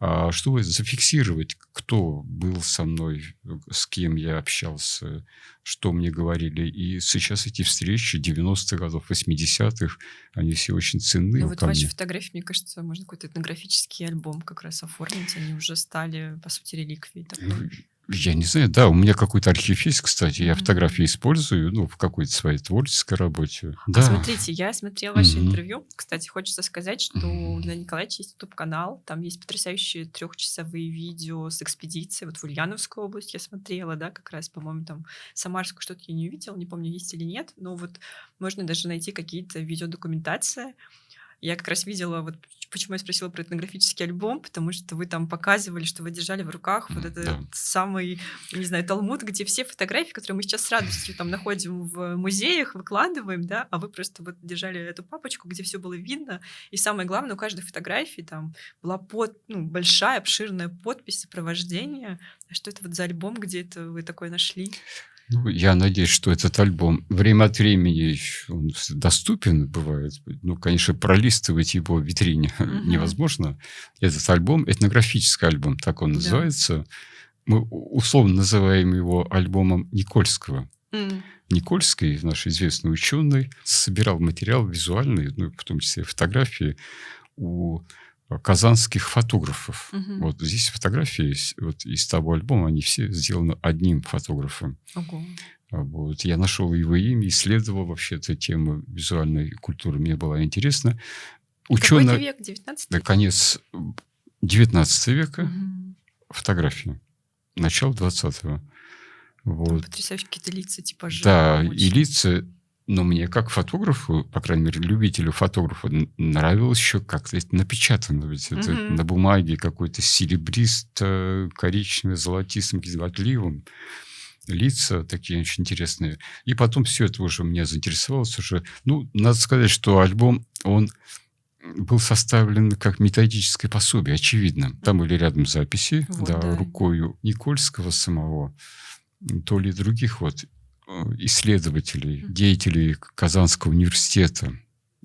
А чтобы зафиксировать, кто был со мной, с кем я общался, что мне говорили. И сейчас эти встречи 90-х годов, 80-х, они все очень ценны Ну вот ко ваши мне. фотографии, мне кажется, можно какой-то этнографический альбом как раз оформить. Они уже стали, по сути, реликвией такой. Я не знаю, да, у меня какой-то архив есть, кстати. Я фотографии использую, в какой-то своей творческой работе. Да. Смотрите, я смотрела ваше Мгм. интервью. Кстати, хочется сказать, что у Геннадия Николаевича есть YouTube-канал. Там есть потрясающие 3-часовые видео с экспедиции. Вот в Ульяновскую область я смотрела, да, как раз, по-моему, там Самарскую что-то я не увидела, не помню, есть или нет. Но вот можно даже найти какие-то видеодокументации. Я как раз видела, вот почему я спросила про этнографический альбом, потому что вы там показывали, что вы держали в руках вот этот Да. самый, не знаю, талмуд, где все фотографии, которые мы сейчас с радостью там находим в музеях, выкладываем, да, а вы просто вот держали эту папочку, где все было видно, и самое главное, у каждой фотографии там была большая, обширная подпись сопровождения. А что это вот за альбом, где это вы такое нашли? Я надеюсь, что этот альбом время от времени он доступен бывает. Конечно, пролистывать его в витрине невозможно. Этот альбом, этнографический альбом, так он называется. Мы условно называем его альбомом Никольского. Никольский, наш известный ученый, собирал материал визуальный, в том числе фотографии, у казанских фотографов. Вот здесь фотографии вот из того альбома, они все сделаны одним фотографом. Ого. Вот. Я нашел его имя, исследовал вообще эту тему визуальной культуры. Мне было интересно. Какой это век? 19 век? Конец 19 века. Фотографии. Начало 20-го. Вот. Потрясающие какие-то лица, типажи. Да, очень. и лица. Но мне, как фотографу, по крайней мере, любителю фотографа, нравилось еще как-то это напечатано. Ведь это на бумаге какой-то серебристо-коричневый, золотистым отливом. Лица такие очень интересные. И потом все это уже меня заинтересовалось уже. Надо сказать, что альбом, он был составлен как методическое пособие, очевидно. Там были рядом записи, рукою Никольского самого, то ли других исследователей, деятелей Казанского университета.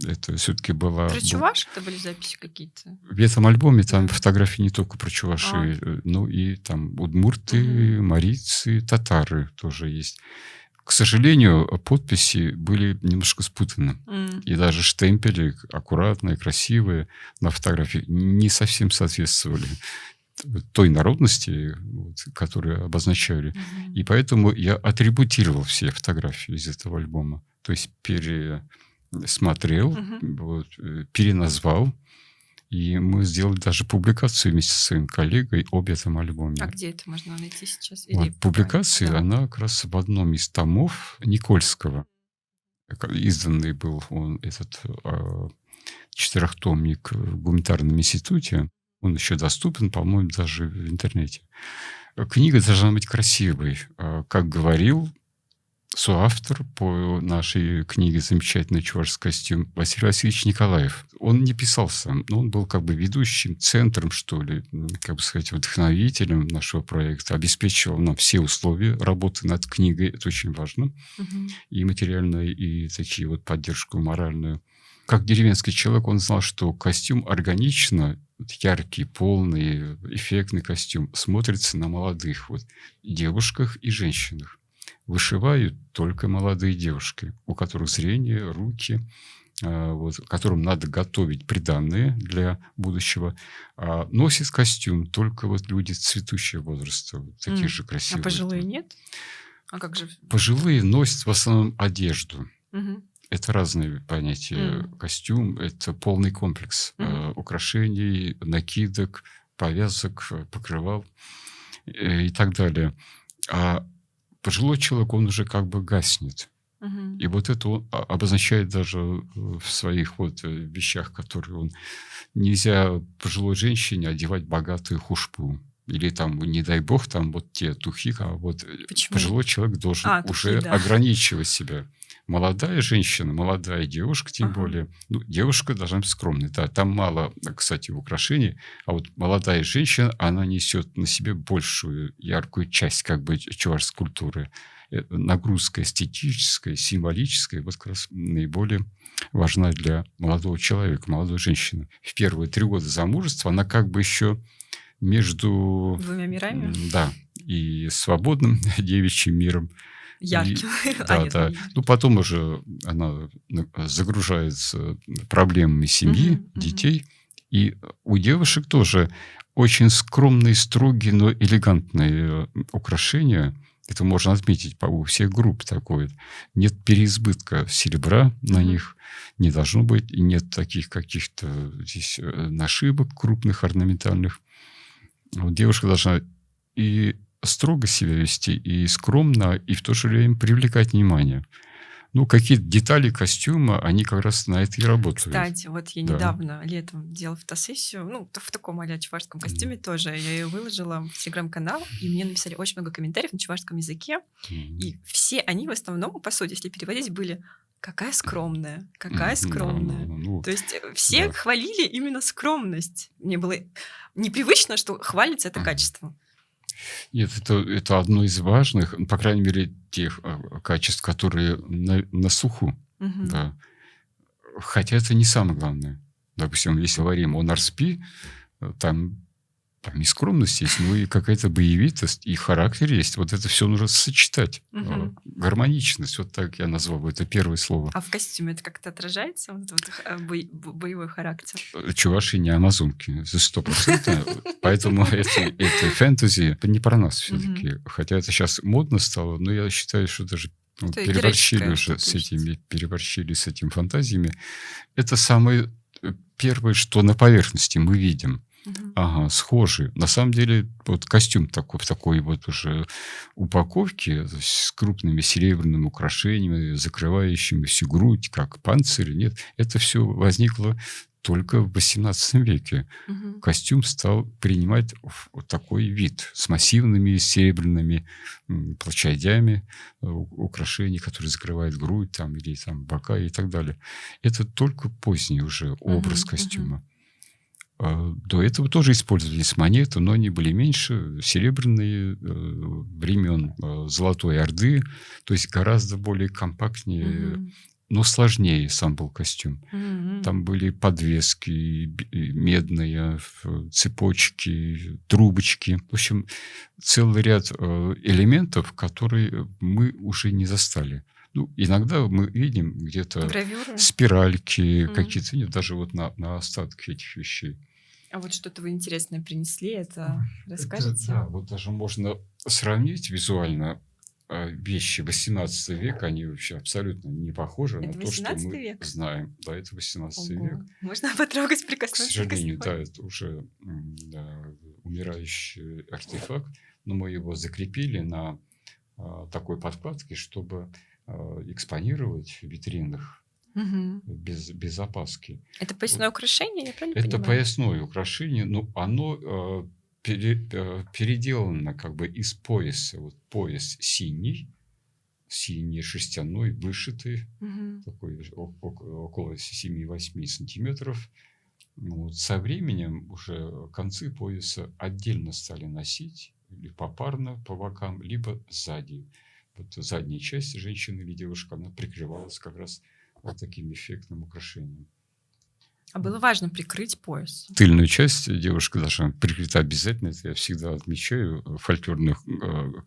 Это все-таки была... Про чуваш это были записи какие-то? В этом альбоме там фотографии не только про чуваши, но и там удмурты, марийцы, татары тоже есть. К сожалению, подписи были немножко спутаны. И даже штемпели аккуратные, красивые на фотографии не совсем соответствовали той народности, которую обозначали. И поэтому я атрибутировал все фотографии из этого альбома. То есть пересмотрел, переназвал. И мы сделали даже публикацию вместе со своим коллегой об этом альбоме. А где это можно найти сейчас? Публикация, она как раз в одном из томов Никольского. Изданный был он, этот четырехтомник в гуманитарном институте. Он еще доступен, по-моему, даже в интернете. Книга должна быть красивой. Как говорил соавтор по нашей книге «Замечательный чувашский костюм» Василий Васильевич Николаев. Он не писал сам, но он был как бы ведущим, центром, что ли, как бы сказать, вдохновителем нашего проекта, обеспечивал нам все условия работы над книгой, это очень важно, и материальную, и такие вот поддержку моральную. Как деревенский человек, он знал, что костюм органично, яркий, полный, эффектный костюм смотрится на молодых вот, девушках и женщинах. Вышивают только молодые девушки, у которых зрение, руки, вот, которым надо готовить приданое для будущего. А носит костюм только вот люди цветущего возраста, вот, такие же красивые. А пожилые нет? А как же? Пожилые носят в основном одежду. Мгм. Это разные понятия. Костюм – это полный комплекс украшений, накидок, повязок, покрывал и так далее. А пожилой человек, он уже как бы гаснет. И вот это он обозначает даже в своих вот вещах, которые он... Нельзя пожилой женщине одевать богатую хушпу. Или там, не дай бог, там вот те тухи, а вот Почему? пожилой человек должен тухи, уже да. ограничивать себя. Молодая женщина, молодая девушка, тем Ага. более. Ну, девушка должна быть скромной. Да, там мало, кстати, украшений. А вот молодая женщина, она несет на себе большую яркую часть как бы чувашской культуры. Нагрузка эстетическая, символическая, вот как раз наиболее важна для молодого человека, молодой женщины. В первые 3 года замужества она как бы еще между... Двумя мирами? Да, и свободным девичьим миром. Ярким. Да, нет, да. не- Ну, потом уже она загружается проблемами семьи, Мгм, детей. И у девушек тоже очень скромные, строгие, но элегантные украшения. Это можно отметить у всех групп такое. Нет переизбытка серебра на Мгм. них, не должно быть. И нет таких каких-то здесь нашивок крупных, орнаментальных. Вот девушка должна и строго себя вести, и скромно, и в то же время привлекать внимание. Ну, какие-то детали костюма, они как раз на это и работают. Кстати, вот я Да. недавно летом делала фотосессию, ну, в таком а-ля чувашском костюме тоже. Я ее выложила в телеграм-канал, и мне написали очень много комментариев на чувашском языке. И все они в основном, по сути, если переводить, были «какая скромная, какая скромная». Ну, То есть все да. хвалили именно скромность. Мне было непривычно, что хвалится это качество. Нет, это одно из важных, по крайней мере, тех качеств, которые на слуху. Мгм. Да. Хотя это не самое главное. Допустим, если говорим о Нарспи, там и скромность есть, ну и какая-то боевитость, и характер есть. Вот это все нужно сочетать. Мгм. Гармоничность, вот так я назвал бы, это первое слово. А в костюме это как-то отражается, вот этот вот, боевой характер? Чуваши не амазонки, за 100%. Поэтому это фэнтези не про нас все-таки. Хотя это сейчас модно стало, но я считаю, что даже Это переборщили героическое уже что-то есть. переборщили с этими фантазиями. Это самое первое, что на поверхности мы видим. Мгм. Ага, схожи. На самом деле, вот костюм такой, в такой вот уже упаковке с крупными серебряными украшениями, закрывающими всю грудь, как панцирь. Нет, это все возникло только в XVIII веке. Мгм. Костюм стал принимать вот такой вид с массивными серебряными площадями украшений, которые закрывают грудь там, или там, бока и так далее. Это только поздний уже образ Мгм, костюма. До этого тоже использовались монеты, но они были меньше, серебряные, времен Золотой Орды, то есть гораздо более компактнее, Мгм. но сложнее сам был костюм. Мгм. Там были подвески медные, цепочки, трубочки. В общем, целый ряд элементов, которые мы уже не застали. Ну, иногда мы видим где-то Гравюры. спиральки Мгм. какие-то, нет, даже вот на остатки этих вещей. А вот что-то вы интересное принесли, это расскажете? Да, вот даже можно сравнить визуально вещи 18 века, они вообще абсолютно не похожи Это на то, что 18 мы век? знаем. Да, это 18 Ого. век. Можно потрогать, К прикоснуться? сожалению, да, это уже да, умирающий артефакт, но мы его закрепили на такой подкладке, чтобы экспонировать в витринах Мгм. без опаски. Это поясное украшение, я правильно Это понимаю? поясное украшение, но оно переделано как бы из пояса. Вот пояс синий, синий, шерстяной, вышитый, Мгм. такой около 7-8 сантиметров. Вот. Со временем уже концы пояса отдельно стали носить, или попарно по бокам, либо сзади. Вот задняя часть женщины или девушка, она прикрывалась как раз вот таким эффектным украшением. А было важно прикрыть пояс. Тыльную часть девушка должна прикрыта обязательно. Это я всегда отмечаю. В фольклорных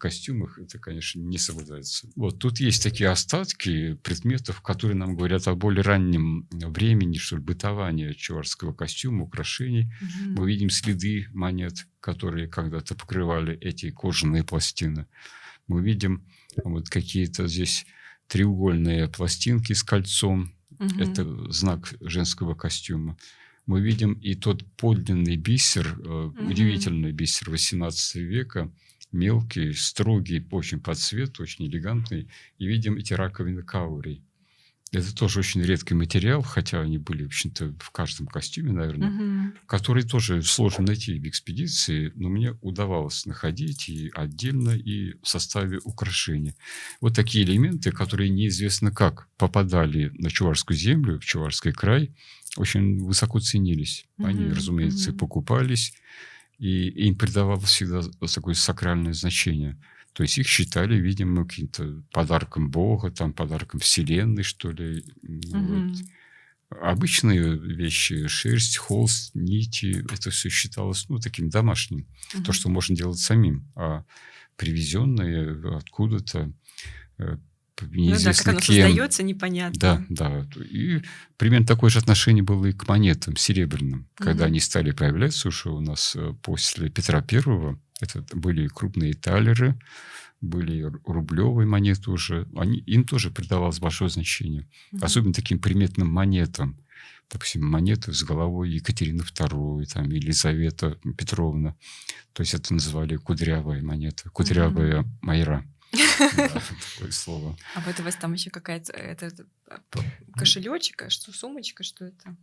костюмах это, конечно, не соблюдается. Вот тут есть такие остатки предметов, которые нам говорят о более раннем времени, что ли, бытования чувашского костюма, украшений. Мгм. Мы видим следы монет, которые когда-то покрывали эти кожаные пластины. Мы видим вот какие-то здесь треугольные пластинки с кольцом. Мгм. Это знак женского костюма. Мы видим и тот подлинный бисер, удивительный бисер XVIII века, мелкий, строгий, очень по цвету, очень элегантный. И видим эти раковины каурий. Это тоже очень редкий материал, хотя они были, в общем-то, в каждом костюме, наверное, Мгм. который тоже сложно найти в экспедиции, но мне удавалось находить и отдельно, и в составе украшений. Вот такие элементы, которые неизвестно как попадали на Чувашскую землю, в Чувашский край, очень высоко ценились. Они, Мгм, разумеется, мгм. покупались, и им придавалось всегда такое сакральное значение. То есть их считали, видимо, каким-то подарком Бога, там, подарком Вселенной, что ли. Мгм. Вот. Обычные вещи, шерсть, холст, нити, это все считалось, ну, таким домашним. Мгм. То, что можно делать самим. А привезенные откуда-то, Ну да, как неизвестно оно кем. создается, непонятно. Да, да. И примерно такое же отношение было и к монетам серебряным. Когда Мгм. они стали появляться уже у нас после Петра Первого, это были крупные талеры, были рублевые монеты уже. Им тоже придавалось большое значение. Мгм. Особенно таким приметным монетам. Допустим, монеты с головой Екатерины II, там, Елизавета Петровна. То есть это называли кудрявая монета, кудрявая майра. Да, такое слово. А вот у вас там еще какая-то кошелечек, что сумочка, что это?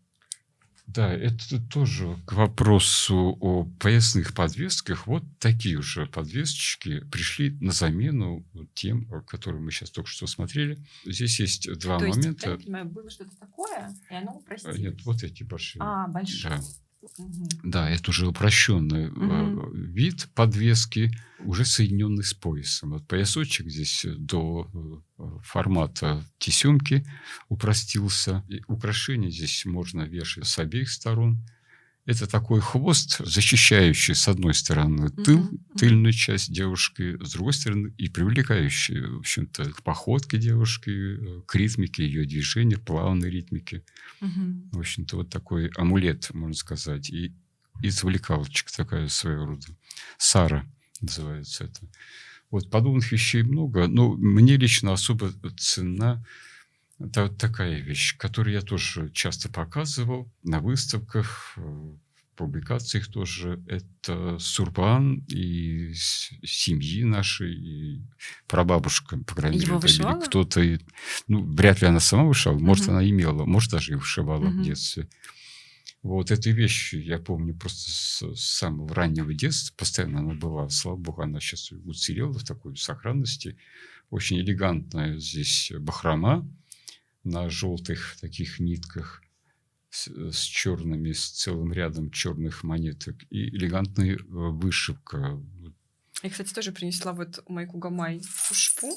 Да, это тоже к вопросу о поясных подвесках. Вот такие же подвесочки пришли на замену тем, которые мы сейчас только что смотрели. Здесь есть два То есть, момента. я понимаю, было что-то такое, и оно упростилось. Нет, вот эти большие. большие. Да. Мгм. Да, это уже упрощенный Мгм. вид подвески, уже соединенный с поясом. Вот поясочек здесь до формата тесемки упростился. И украшения здесь можно вешать с обеих сторон. Это такой хвост, защищающий с одной стороны тыл, Мгм. тыльную часть девушки, с другой стороны и привлекающий, в общем-то, к походке девушки, к ритмике ее движения, плавной ритмике. Мгм. В общем-то, вот такой амулет, можно сказать, и извлекалочка такая своего рода. Сара называется это. Вот подобных вещей много, но мне лично особо ценна вот такая вещь, которую я тоже часто показывал на выставках, в публикациях тоже. Это сурбан из семьи нашей, и прабабушка, по крайней Его мере, или вышивала? кто-то. Ну, вряд ли она сама вышивала, может, Мгм. она имела, может, даже и вышивала в Мгм. детстве. Вот эту вещь я помню просто с самого раннего детства. Постоянно она была. Слава богу, она сейчас уцелела в такой сохранности. Очень элегантная здесь бахрома на желтых таких нитках с черными, с целым рядом черных монеток. И элегантная вышивка. Я, кстати, тоже принесла вот Майкугамай шпу.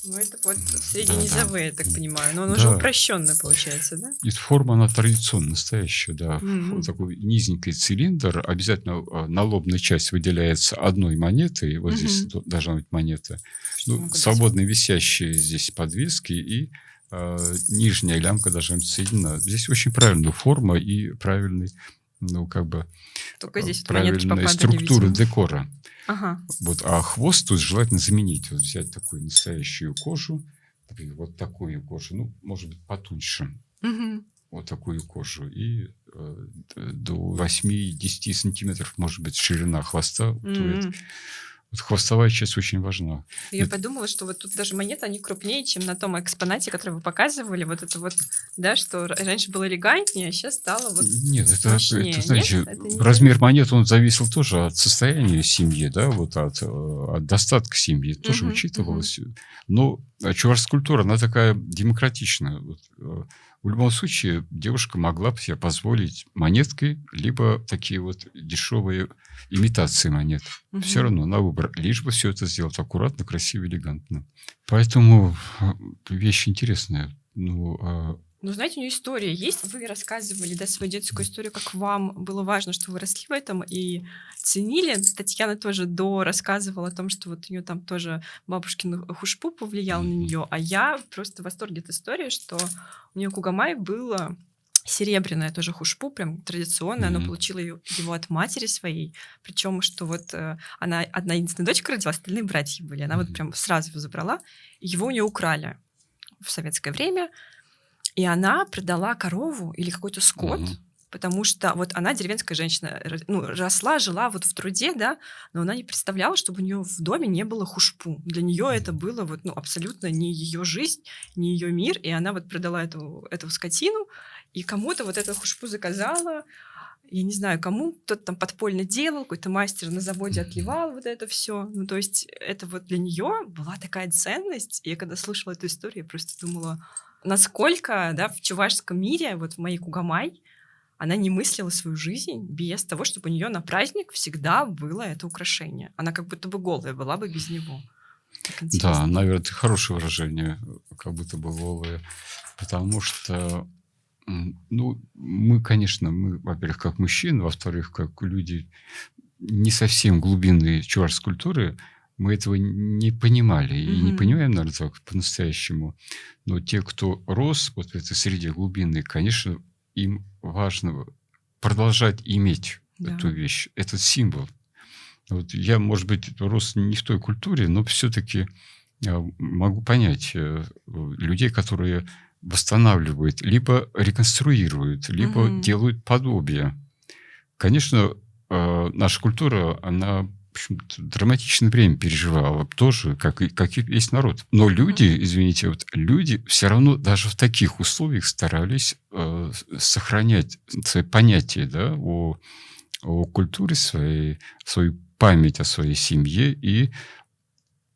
Ну, это вот средненизовые, я так понимаю. Но он уже Да. упрощенный получается, да? И форма, она традиционная, настоящая, да. Мгм. Вот такой низенький цилиндр. Обязательно налобная часть выделяется одной монетой. Вот здесь Мгм. должна быть монета. Что Ну, могут свободно висящие здесь подвески, и нижняя лямка должна быть соединена. Здесь очень правильная форма и правильный, ну, как бы, Только здесь вот монетки правильная попадали, структура видимо. декора. Ага. Вот, а хвост тут желательно заменить. Вот взять такую настоящую кожу, например, вот такую кожу, ну, может быть, потоньше. Мгм. Вот такую кожу. И до 8-10 сантиметров, может быть, ширина хвоста. Вот вот хвостовая часть очень важна. Я подумала, что вот тут даже монеты, они крупнее, чем на том экспонате, который вы показывали. Вот это вот, да, что раньше было элегантнее, а сейчас стало вот Нет, мощнее. это, знаете, Нет? Это не размер монет, он зависел тоже от состояния семьи, да, вот от достатка семьи тоже Мгм, учитывалось. Но чувашская культура, она такая демократичная. Вот, в любом случае девушка могла бы себе позволить монетки, либо такие вот дешевые имитации монет. Все Мгм. равно на выбор, лишь бы все это сделать аккуратно, красиво, элегантно. Поэтому вещь интересная. Ну, Ну, знаете, у нее история есть. Вы рассказывали, да, свою детскую историю, как вам было важно, что вы росли в этом и ценили. Татьяна тоже рассказывала о том, что вот у нее там тоже бабушкин хушпу повлиял на нее, а я просто в восторге от истории, что у нее кугамай было серебряное тоже хушпу, прям традиционное, она Мгм. получила его от матери своей, причем что вот она одна единственная дочка родила, остальные братья были, она вот Мгм. прям сразу его забрала, его у нее украли в советское время, и она продала корову или какой-то скот, Мгм. потому что вот она деревенская женщина, ну, росла, жила вот в труде, да, но она не представляла, чтобы у нее в доме не было хушпу. Для нее это было вот, ну, абсолютно не ее жизнь, не ее мир, и она вот продала эту скотину, и кому-то вот эту хушпу заказала, я не знаю, кому, кто-то там подпольно делал, какой-то мастер на заводе отливал вот это все. Ну, то есть это вот для нее была такая ценность. И я когда слышала эту историю, я просто думала, насколько, да, в чувашском мире, вот в моей Кугамай, она не мыслила свою жизнь без того, чтобы у нее на праздник всегда было это украшение. Она как будто бы голая была бы без него. Так Да, интересно. наверное, это хорошее выражение, как будто бы голые. Потому что, ну, мы, конечно, во-первых, как мужчины, во-вторых, как люди не совсем глубинные чувашской культуры, мы этого не понимали и не Мгм. понимаем, наверное, так по-настоящему. Но те, кто рос вот в этой среде глубинной, конечно, им важно продолжать иметь Да. эту вещь, этот символ. Вот я, может быть, рос не в той культуре, но все-таки могу понять людей, которые восстанавливают, либо реконструируют, либо Мгм. делают подобие. Конечно, наша культура, она, в общем-то, драматичное время переживала тоже, как и весь народ. Но люди, извините, вот люди все равно даже в таких условиях старались сохранять свои понятия, да, о культуре своей, свою память о своей семье и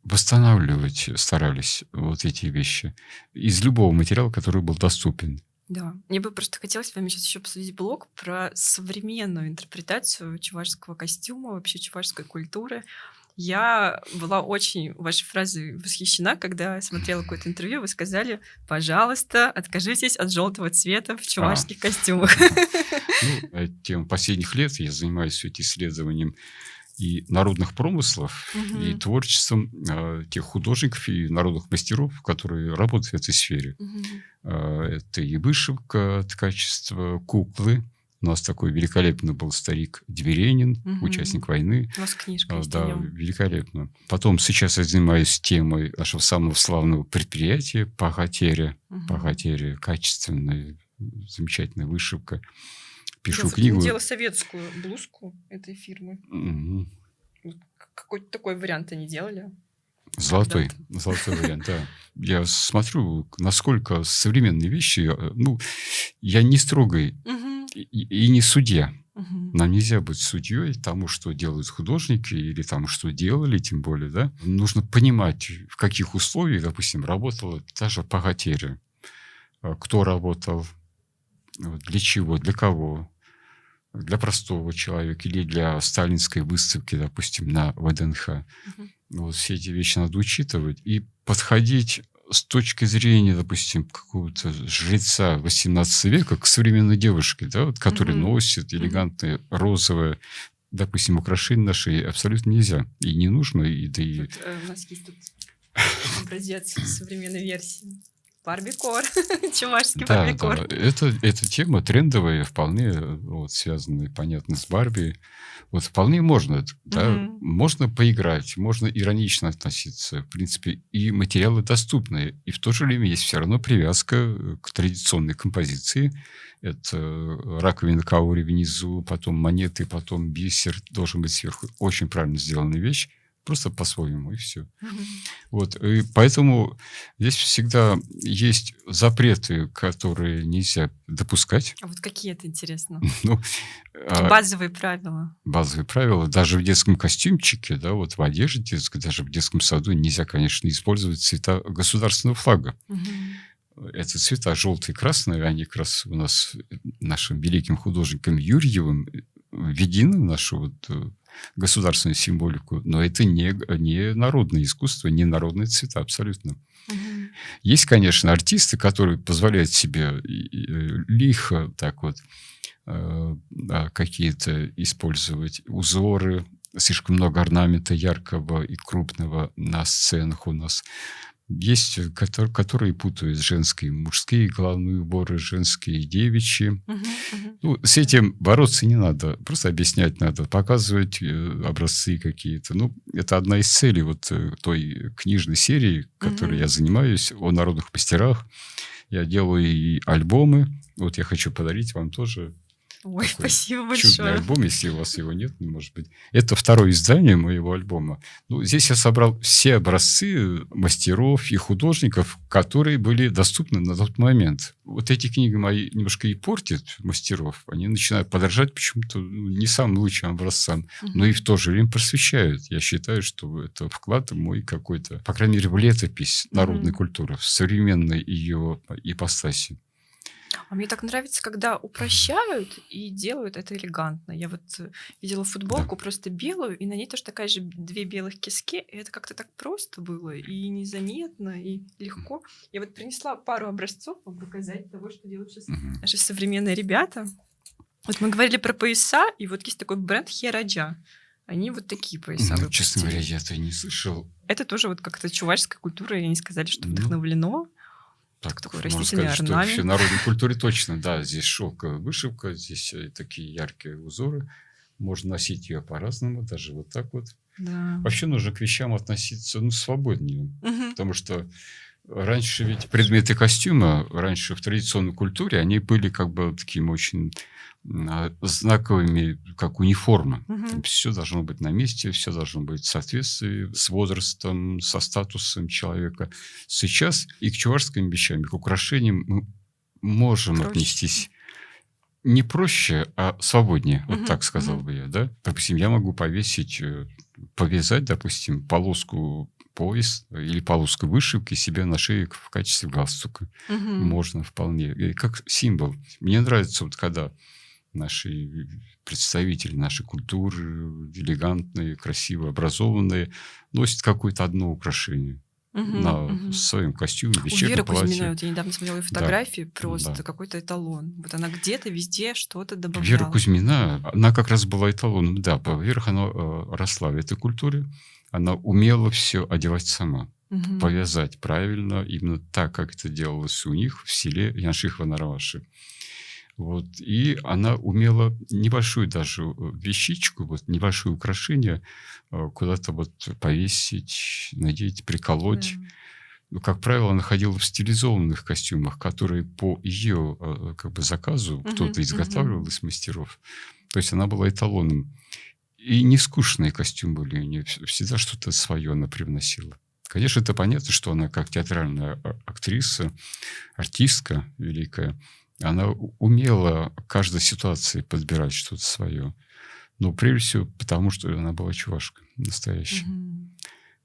восстанавливать старались вот эти вещи из любого материала, который был доступен. Да. Мне бы просто хотелось с вами сейчас еще обсудить блог про современную интерпретацию чувашского костюма, вообще чувашской культуры. Я была очень вашей фразой восхищена, когда смотрела какое-то интервью, вы сказали, пожалуйста, откажитесь от желтого цвета в чувашских костюмах. Ну, тем последних лет я занимаюсь все-таки исследованием и народных промыслов, и Мгм. творчеством тех художников и народных мастеров, которые работают в этой сфере. Мгм. Это и вышивка, ткачество, куклы. У нас такой великолепный был старик Дверенин, Мгм. участник войны. У вас книжка есть Да, о нем. великолепно. Потом сейчас я занимаюсь темой нашего самого славного предприятия «Пахотеря». «Пахотеря» качественная, замечательная вышивка. Пишу книгу. Делала советскую блузку этой фирмы. Мгм. Какой-то такой вариант они делали. Золотой вариант, да. Я смотрю, насколько современные вещи... Ну, я не строгий Мгм. и не судья. Мгм. Нам нельзя быть судьей тому, что делают художники или тому, что делали, тем более, да. Нужно понимать, в каких условиях, допустим, работала та же «Пахотеря». Кто работал, для чего, для кого. Для простого человека или для сталинской выставки, допустим, на ВДНХ. Мгм. Вот все эти вещи надо учитывать и подходить с точки зрения, допустим, какого-то жреца XVIII века к современной девушке, да, вот, которая Мгм. носит элегантное розовое, допустим, украшение на шее абсолютно нельзя. И не нужно, и да и... Тут, у нас есть тут образец современной версии. Барбикор. Чувашский Да, барбикор. да. Эта тема трендовая, вполне вот, связанная, понятно, с Барби. Вот вполне можно, да, Мгм. можно поиграть, можно иронично относиться. В принципе, и материалы доступны. И в то же время есть все равно привязка к традиционной композиции. Это раковина каури внизу, потом монеты, потом бисер должен быть сверху. Очень правильно сделанная вещь. просто по-своему, и все. Мгм. Вот, и поэтому здесь всегда есть запреты, которые нельзя допускать. А вот какие это, интересно? Ну, Такие а, базовые правила. базовые правила. Даже в детском костюмчике, да, вот в одежде детской, даже в детском саду нельзя, конечно, использовать цвета государственного флага. Мгм. Это цвета желтый и красный, они как раз у нас нашим великим художником Юрьевым введены в нашу государственную символику, но это не народное искусство, не народные цвета абсолютно. Мгм. Есть, конечно, артисты, которые позволяют себе лихо так вот какие-то использовать узоры, слишком много орнамента яркого и крупного на сценах у нас. Есть, которые путают женские и мужские головные уборы, женские и девичьи. Мгм. Мгм. Ну, с этим бороться не надо, просто объяснять надо, показывать образцы какие-то. Ну, это одна из целей вот той книжной серии, которой Мгм. я занимаюсь, о народных мастерах. Я делаю и альбомы. Вот я хочу подарить вам тоже Ой, такой спасибо чудный большое. альбом, если у вас его нет, ну, может быть. Это второе издание моего альбома. Ну, здесь я собрал все образцы мастеров и художников, которые были доступны на тот момент. Вот эти книги мои немножко и портят мастеров. Они начинают подражать почему-то не самым лучшим образцам, но и в то же время просвещают. Я считаю, что это вклад мой какой-то, по крайней мере, в летопись народной культуры, в современной ее ипостаси. А мне так нравится, когда упрощают и делают это элегантно. Я вот видела футболку просто белую, и на ней тоже такая же 2 белых киски, и это как-то так просто было, и незаметно, и легко. Я вот принесла пару образцов, вам показать того, что делают сейчас наши современные ребята. Вот мы говорили про пояса, и вот есть такой бренд Хераджа. Они вот такие пояса Ну, честно говоря, выпустили. я это не слышал. Это тоже вот как-то чувашская культура, и они сказали, что Ну, вдохновлено. Так, Такой можно растительный сказать, что орнамент. в народной культуре точно, да, здесь шелковая вышивка, здесь такие яркие узоры. Можно носить ее по-разному, даже вот так вот. Да. Вообще нужно к вещам относиться, ну, свободнее. Мгм. Потому что раньше ведь предметы костюма, раньше в традиционной культуре, они были как бы такими очень знаковыми, как униформа. Мгм. Все должно быть на месте, все должно быть в соответствии с возрастом, со статусом человека. Сейчас и к чувашским вещам, и к украшениям мы можем Проще. отнестись не проще, а свободнее, вот Мгм, так сказал мгм. бы я, да. Допустим, я могу повязать, допустим, полоску пояс или полоску вышивки себе на шее в качестве галстука. Мгм. Можно вполне. И как символ. Мне нравится, вот когда наши представители нашей культуры, элегантные, красиво образованные, носят какое-то одно украшение Мгм, на мгм. своем костюме, У вечернем Веры Кузьминой, платье. вот я недавно смотрела ее Да, фотографии, просто да. какой-то эталон. Вот она где-то, везде что-то Вера добавляла. Кузьмина, она как раз была эталоном. Да, во-первых, она росла в этой культуре. Она умела все одевать сама. Мгм. Повязать правильно, именно так, как это делалось у них в селе Янших-Ванараваши. Вот. И она умела небольшую даже вещичку, вот, небольшое украшение куда-то вот повесить, надеть, приколоть. Да. Ну, как правило, она ходила в стилизованных костюмах, которые по ее как бы заказу Мгм, кто-то изготавливал мгм. из мастеров. То есть она была эталоном. И не скучные костюмы были у нее. Всегда что-то свое она привносила. Конечно, это понятно, что она как театральная актриса, артистка великая, она умела к каждой ситуации подбирать что-то свое. Но прежде всего потому, что она была чувашка настоящая. Мгм.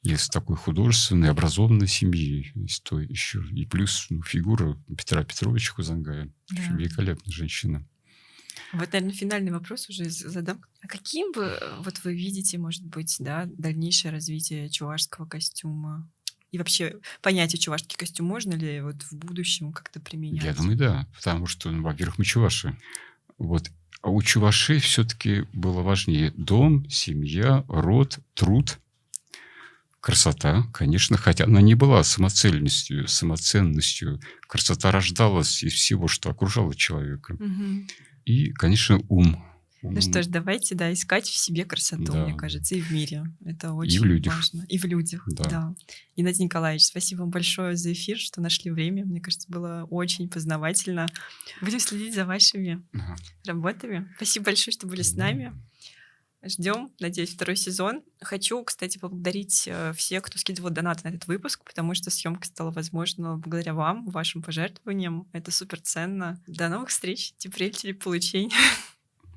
Из такой художественной, образованной семьи. Из той еще. И плюс фигура Петра Петровича Хузангая. Да. Великолепная женщина. Вот, наверное, финальный вопрос уже задам. А каким бы вот вы видите, может быть, да, дальнейшее развитие чувашского костюма? И вообще понятие чувашский костюм можно ли вот в будущем как-то применять? Я думаю, да. Потому что, ну, во-первых, мы чуваши. Вот. А у чувашей все-таки было важнее дом, семья, род, труд, красота, конечно, хотя она не была самоценностью. Красота рождалась из всего, что окружало человека. Мгм. И, конечно, ум. Ну что ж, давайте, да, искать в себе красоту, Да. мне кажется, и в мире. Это И очень в людях. важно. И в людях, Да. да. Геннадий Николаевич, спасибо вам большое за эфир, что нашли время. Мне кажется, было очень познавательно. Будем следить за вашими Ага. работами. Спасибо большое, что были с нами. Ждем, надеюсь, второй сезон. Хочу, кстати, поблагодарить всех, кто скидывал донаты на этот выпуск, потому что съемка стала возможна благодаря вам, вашим пожертвованиям. Это супер ценно. До новых встреч. Теперь телеполучень.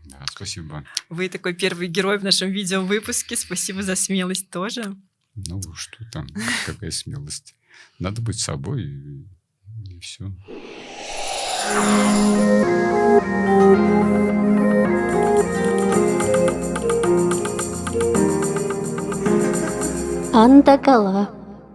Да, спасибо. Вы такой первый герой в нашем видеовыпуске. Спасибо за смелость тоже. Ну, что там, какая смелость. Надо быть собой, и все. Антокола.